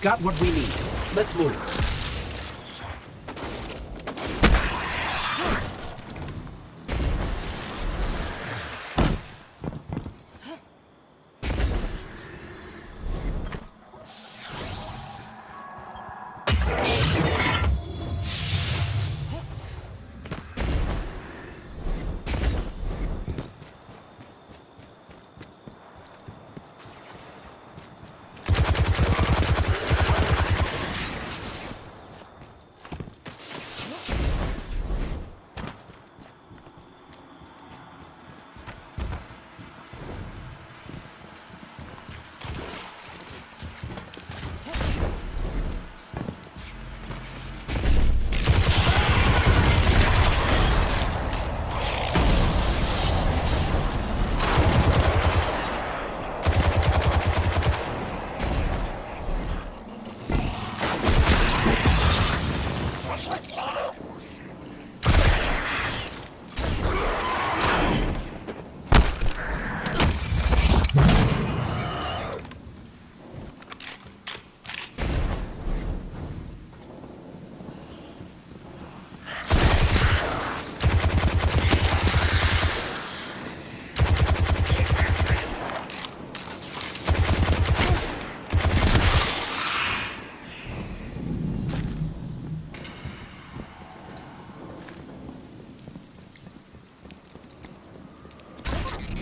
got what we need. Let's move.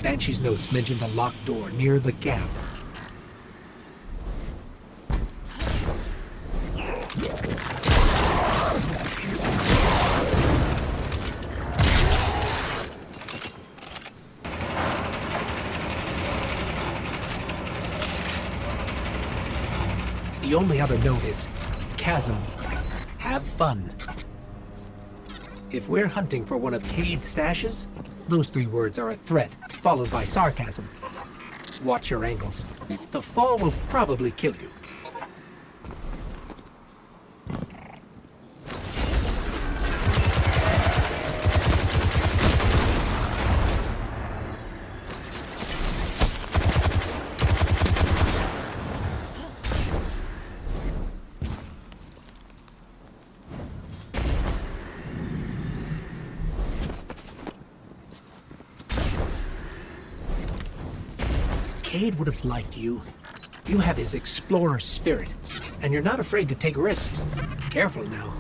Banshee's notes mentioned a locked door near the gap. The only other note is, Chasm, have fun. If we're hunting for one of Cade's stashes, those 3 words are a threat, followed by sarcasm. Watch your angles. The fall will probably kill you. Cade would have liked you. You have his explorer spirit, and you're not afraid to take risks. Careful now.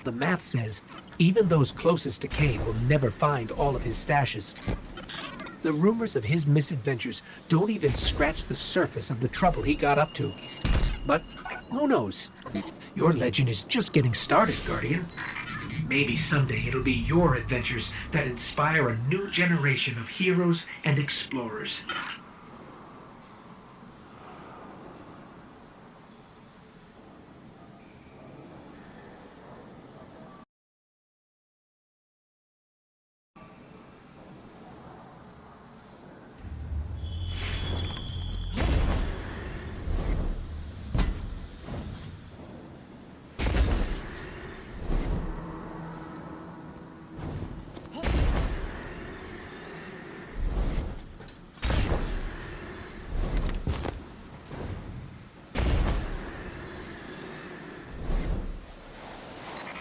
The math says even those closest to Cade will never find all of his stashes. The rumors of his misadventures don't even scratch the surface of the trouble he got up to. But who knows? Your legend is just getting started, Guardian. Maybe someday it'll be your adventures that inspire a new generation of heroes and explorers.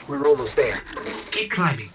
We're almost there. Keep climbing.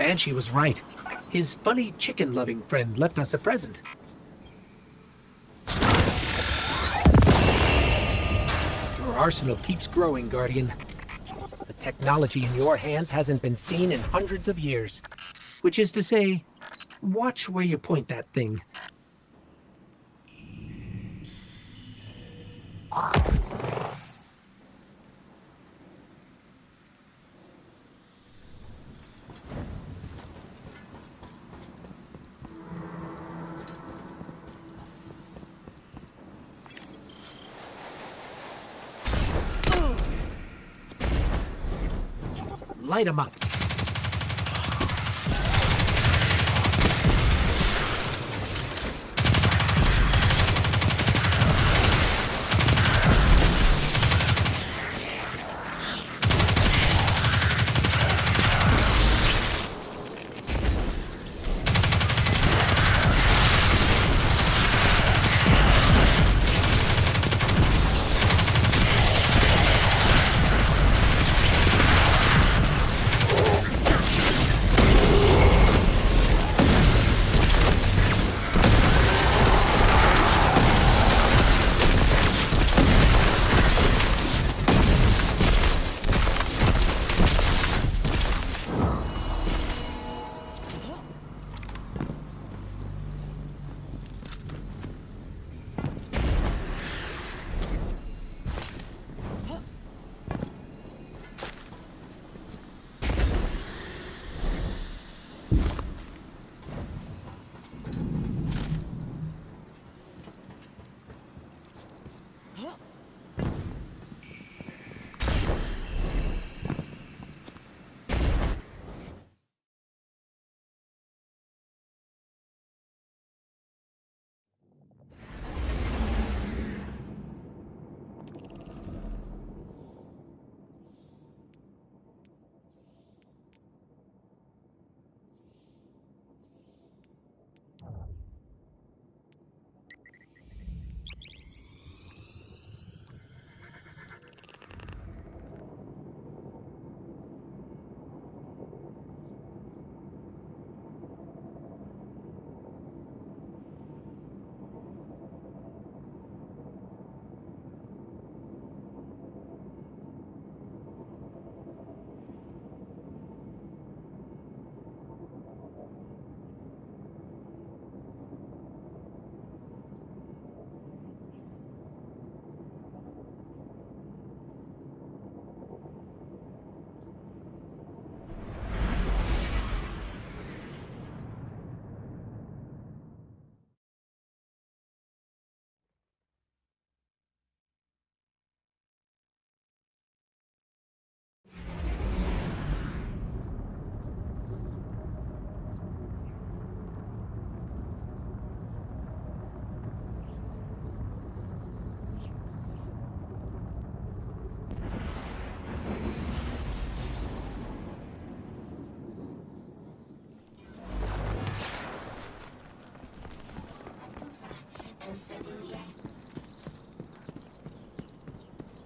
Banshee was right. His funny chicken-loving friend left us a present. Your arsenal keeps growing, Guardian. The technology in your hands hasn't been seen in hundreds of years. Which is to say, watch where you point that thing. Light 'em up.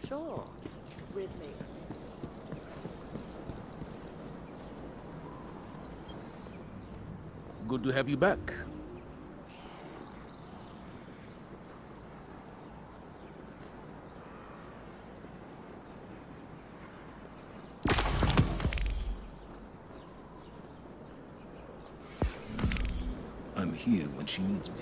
Sure. Rhythmic. Good to have you back. I'm here when she needs me.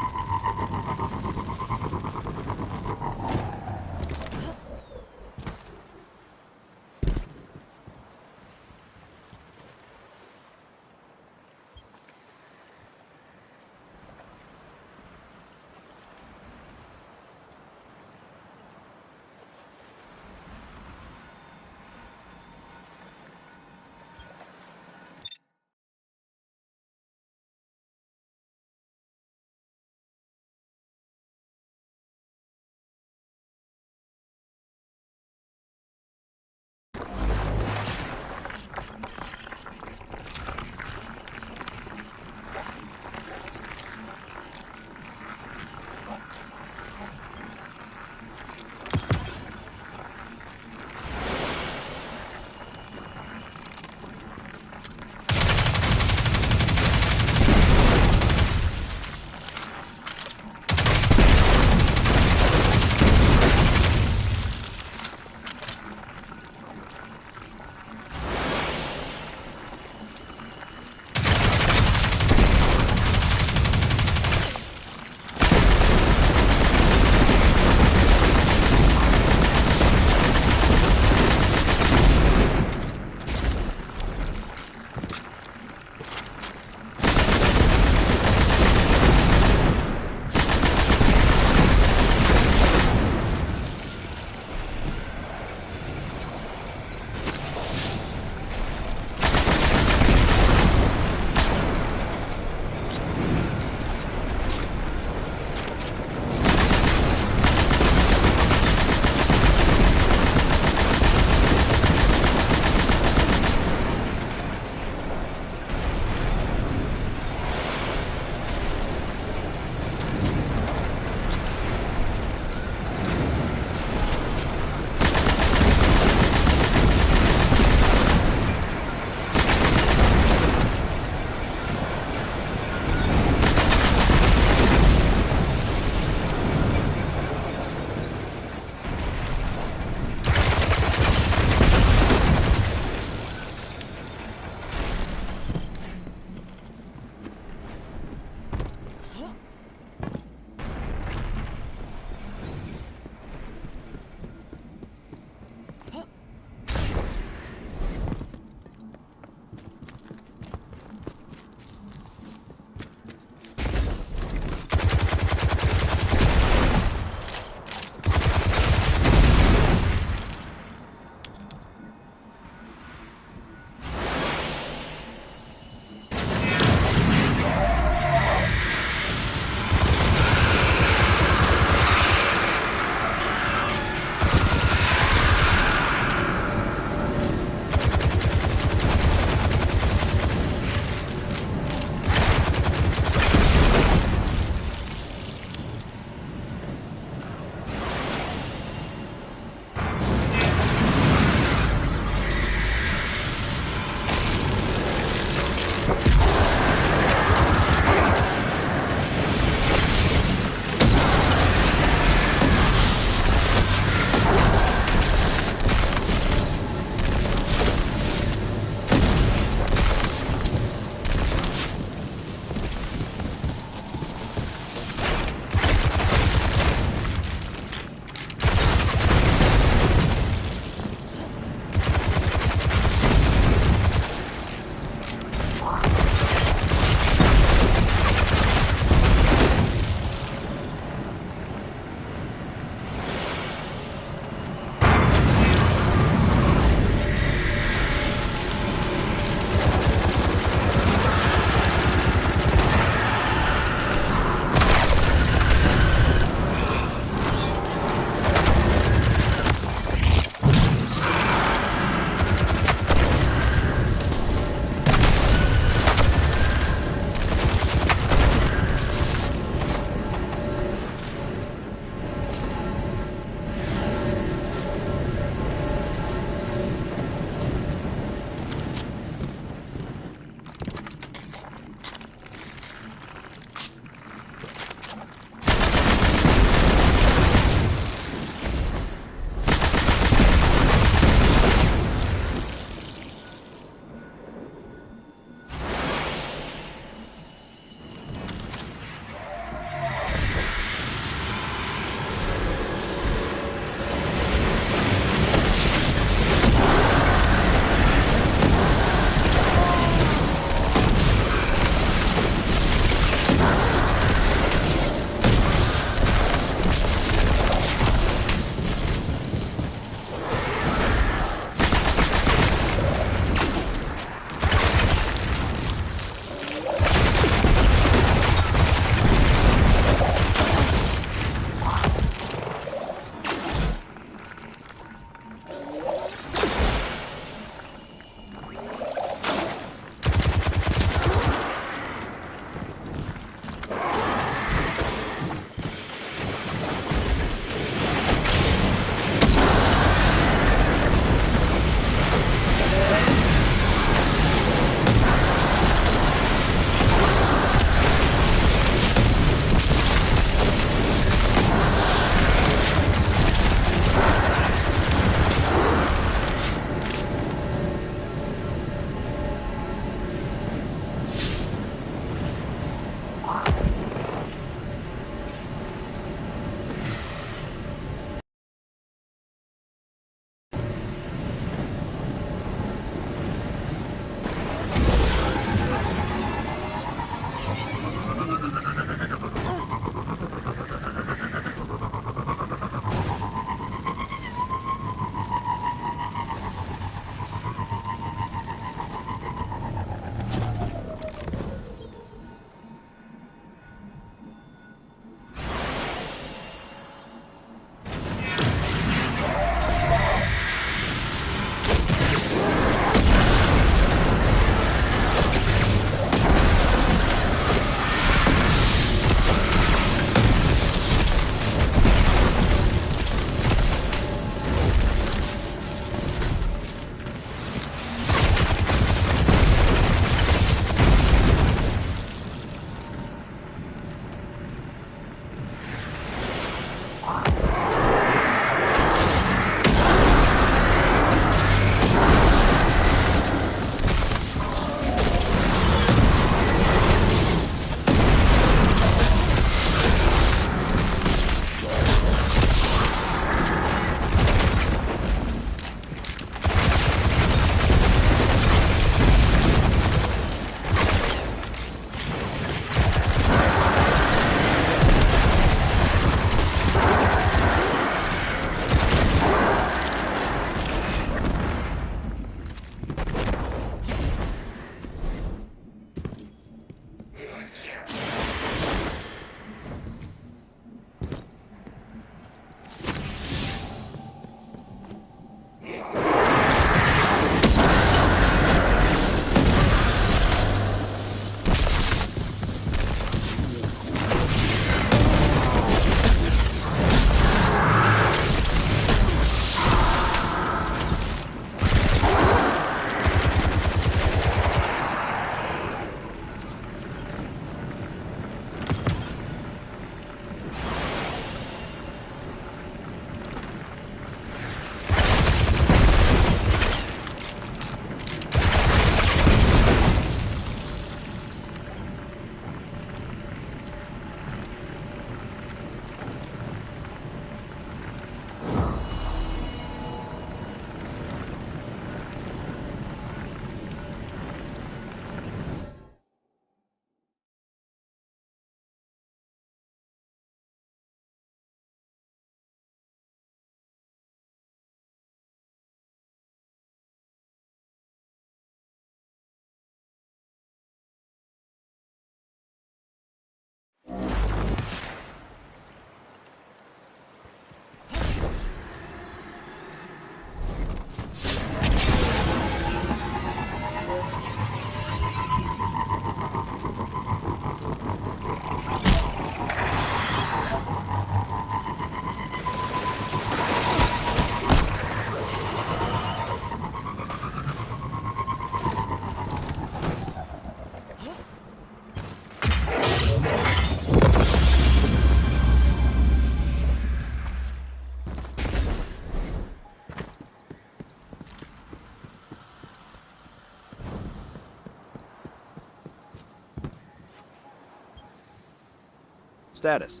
status?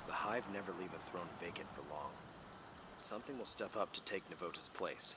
The Hive never leave a throne vacant for long. Something will step up to take Navota's place.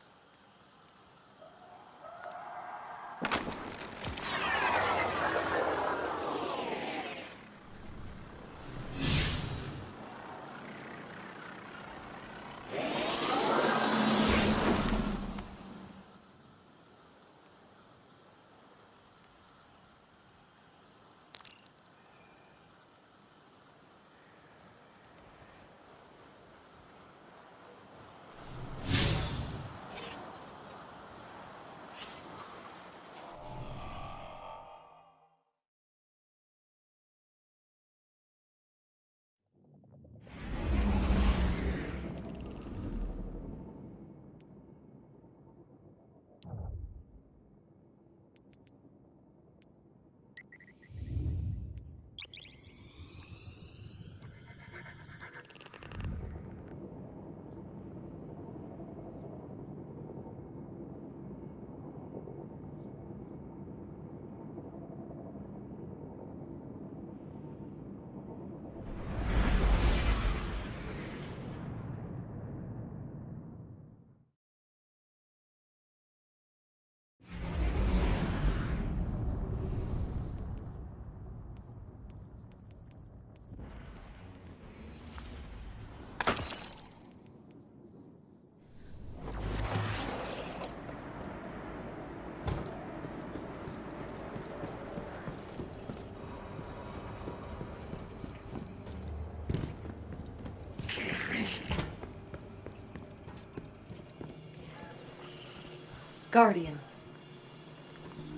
Guardian.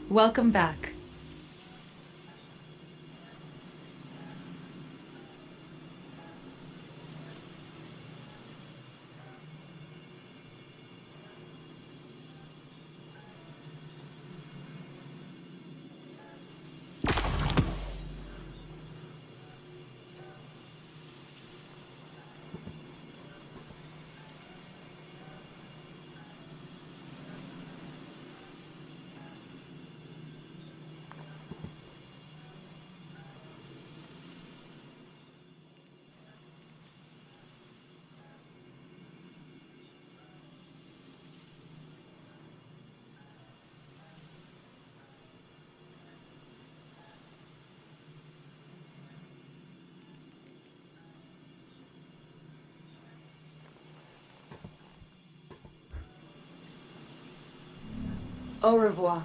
Welcome back. Au revoir.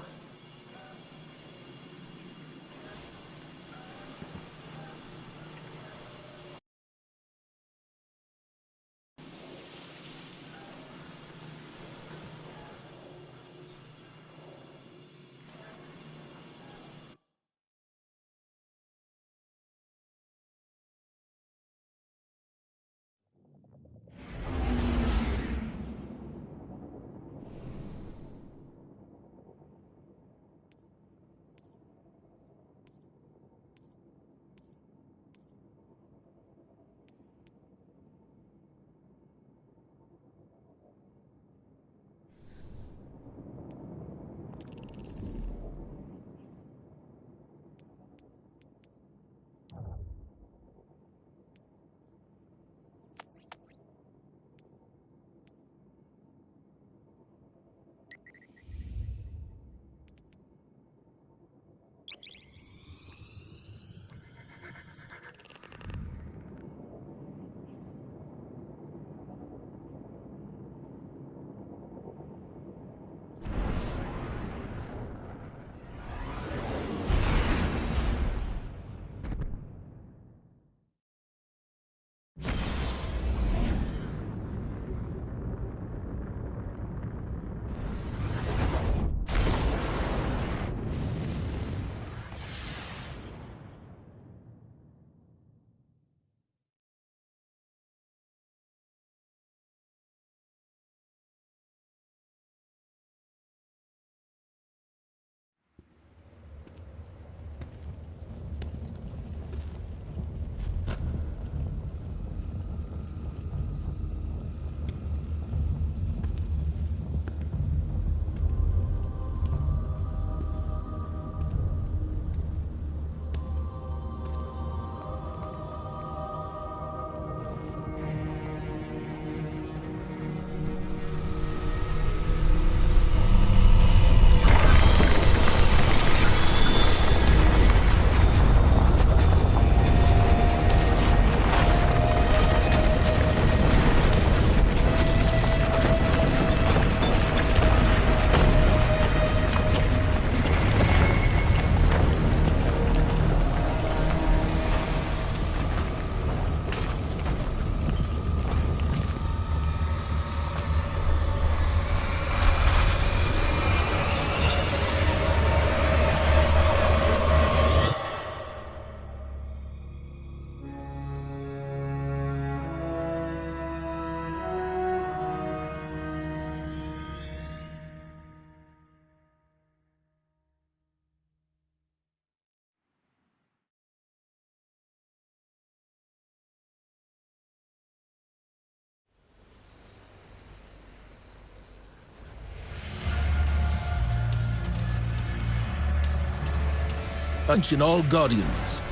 Attention all Guardians.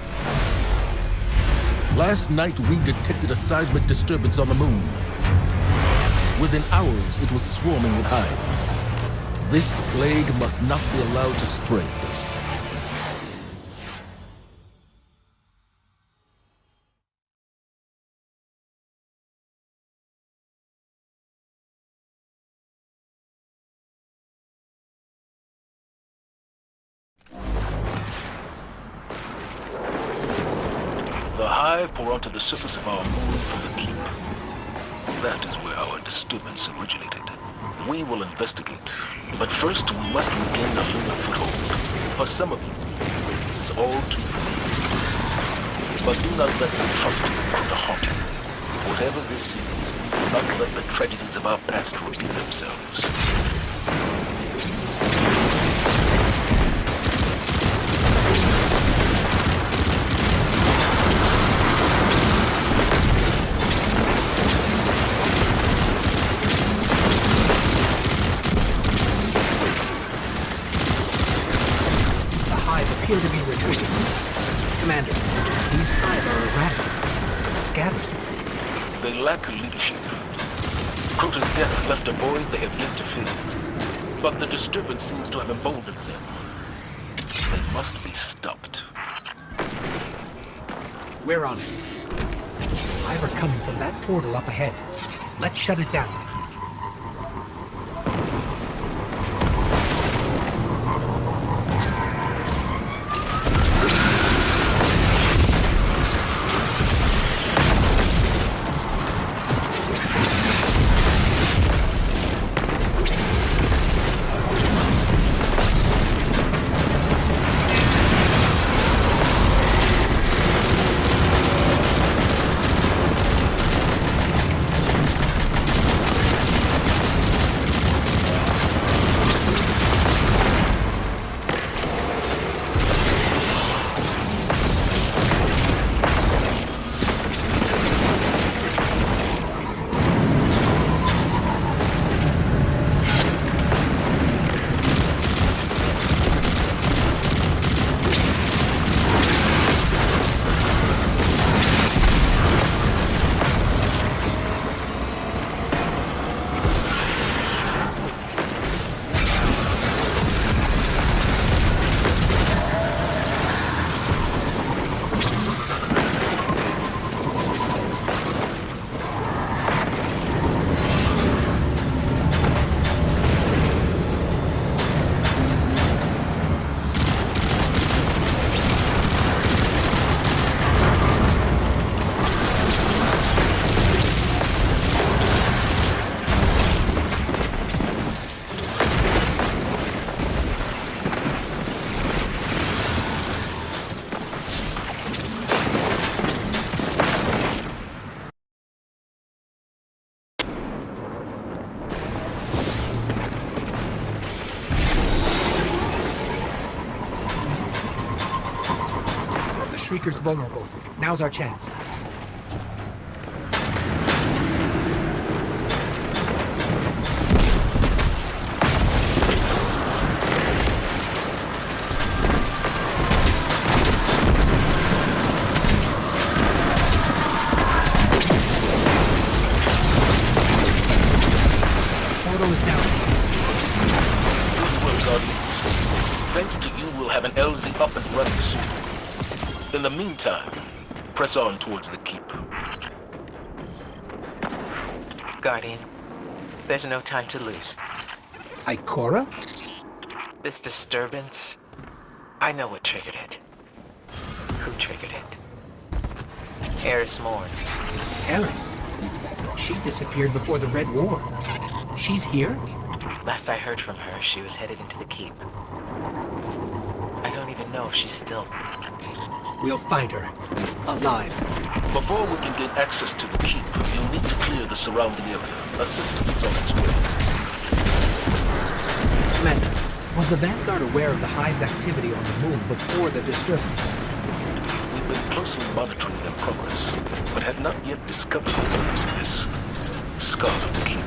Last night we detected a seismic disturbance on the moon. Within hours, it was swarming with hive. This plague must not be allowed to spread. The hive pour onto the surface of our moon from the keep. That is where our disturbance originated. We will investigate, but first we must regain the lunar foothold. For some of you, this is all too familiar. But do not let the atrocities of Crota haunt you. Whatever this is, do not let the tragedies of our past repeat themselves. Appear to be retreating. Commander, these hive are erratic, scattered. They lack leadership. Crota's death left a void they have yet to fill. But the disturbance seems to have emboldened them. They must be stopped. We're on it. Hive are coming from that portal up ahead. Let's shut it down. Shrieker's vulnerable. Now's our chance. Portal is down. Good work, Guardians. Thanks to you, we'll have an LZ up and running soon. In the meantime, press on towards the keep. Guardian, there's no time to lose. Ikora? This disturbance, I know what triggered it. Who triggered it? Eris Morn. Eris? She disappeared before the Red War. She's here? Last I heard from her, she was headed into the keep. I don't even know if she's still... We'll find her. Alive. Before we can get access to the keep, you'll need to clear the surrounding area. Assistance is on its way. Commander, was the Vanguard aware of the Hive's activity on the moon before the disturbance? We've been closely monitoring their progress, but had not yet discovered the purpose of this scarlet keep.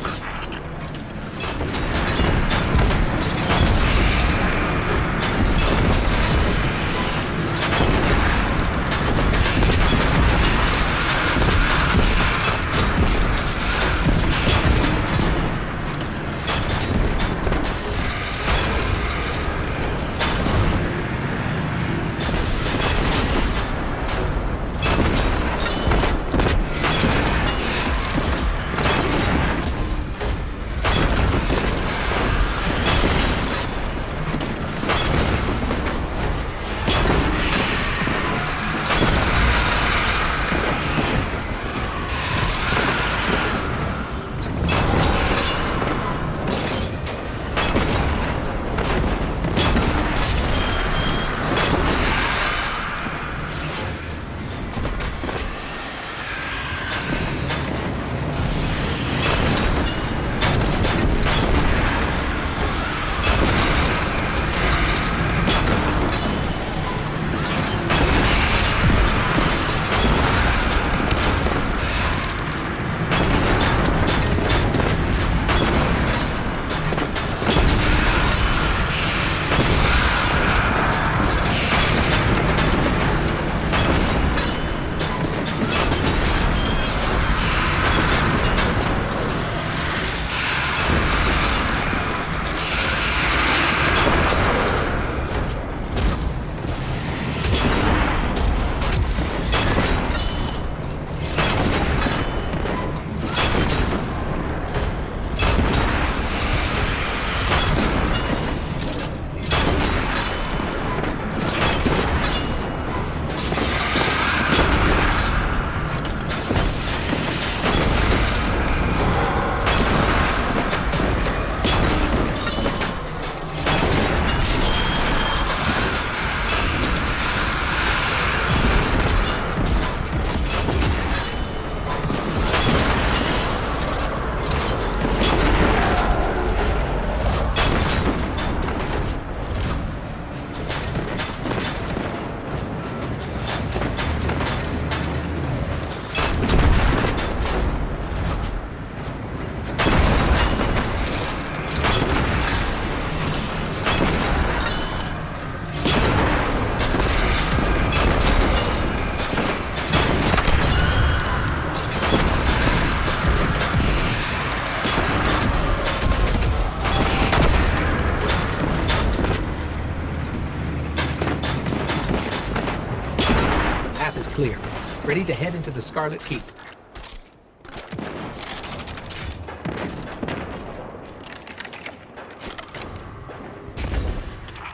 ready to head into the Scarlet Keep.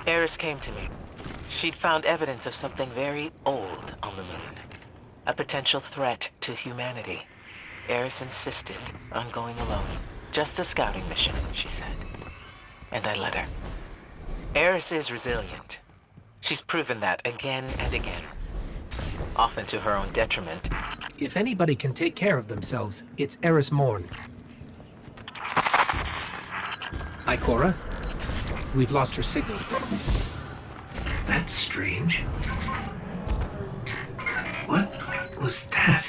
Eris came to me. She'd found evidence of something very old on the moon. A potential threat to humanity. Eris insisted on going alone. Just a scouting mission, she said. And I let her. Eris is resilient. She's proven that again and again. Often to her own detriment. If anybody can take care of themselves, it's Eris Morn. Ikora? We've lost her signal. That's strange. What was that?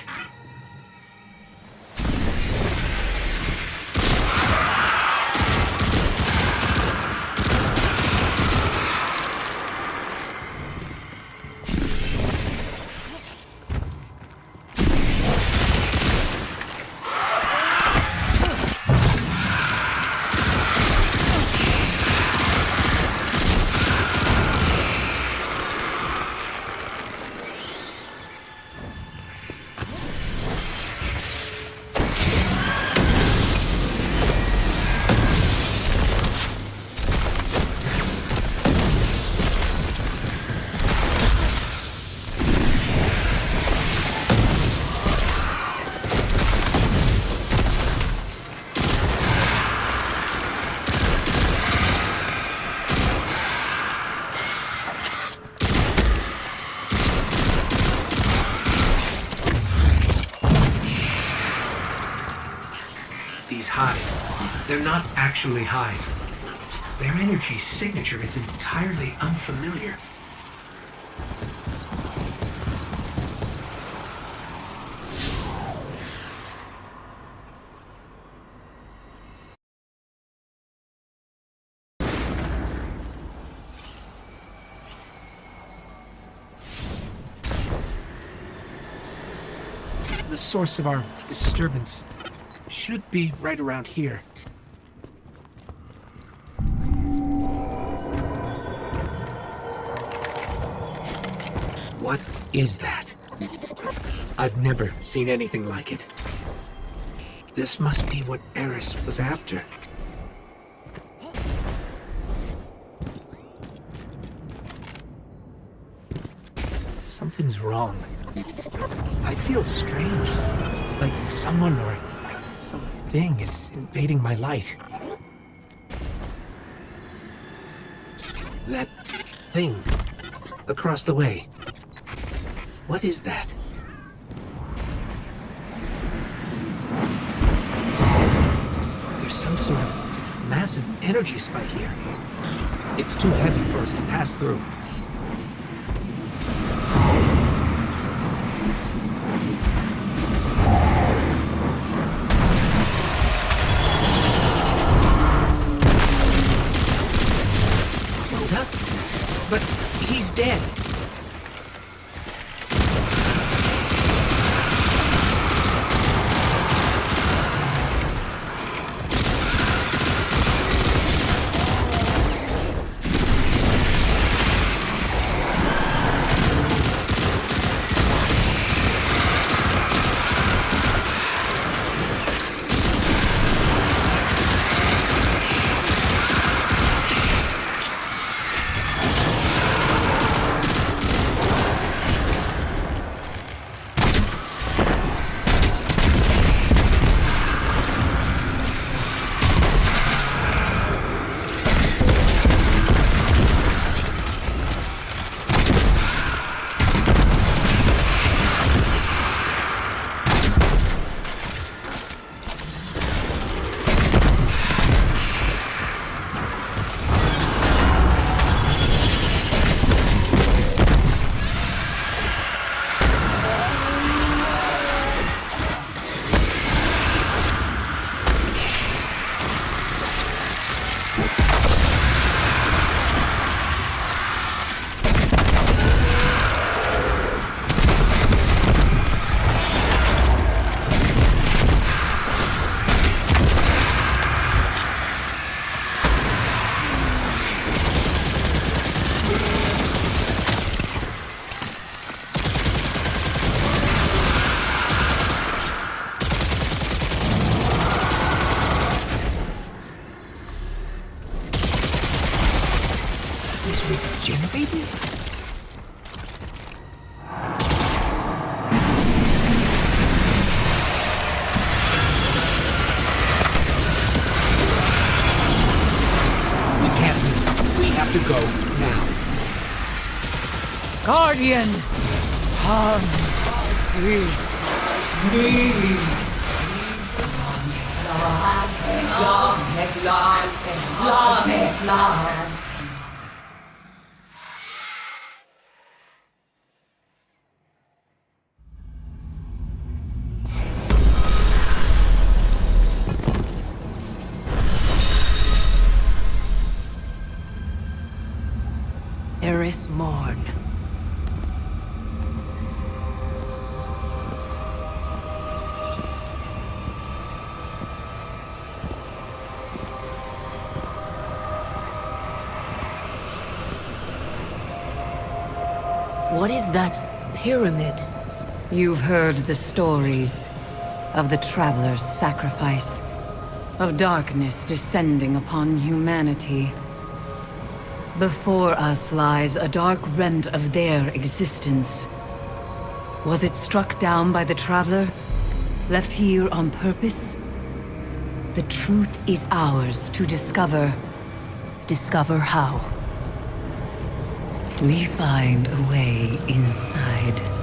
They're not actually Hive. Their energy signature is entirely unfamiliar. The source of our disturbance should be right around here. What is that? I've never seen anything like it. This must be what Eris was after. Something's wrong. I feel strange. Like someone or something is invading my light. That thing across the way. What is that? There's some sort of massive energy spike here. It's too heavy for us to pass through. But he's dead. baby? We can't leave. We have to go now. Guardian! Eris Morn. What is that pyramid? You've heard the stories of the Traveler's sacrifice, of darkness descending upon humanity. Before us lies a dark rent of their existence. Was it struck down by the Traveler? Left here on purpose? The truth is ours to discover. Discover how. We find a way inside.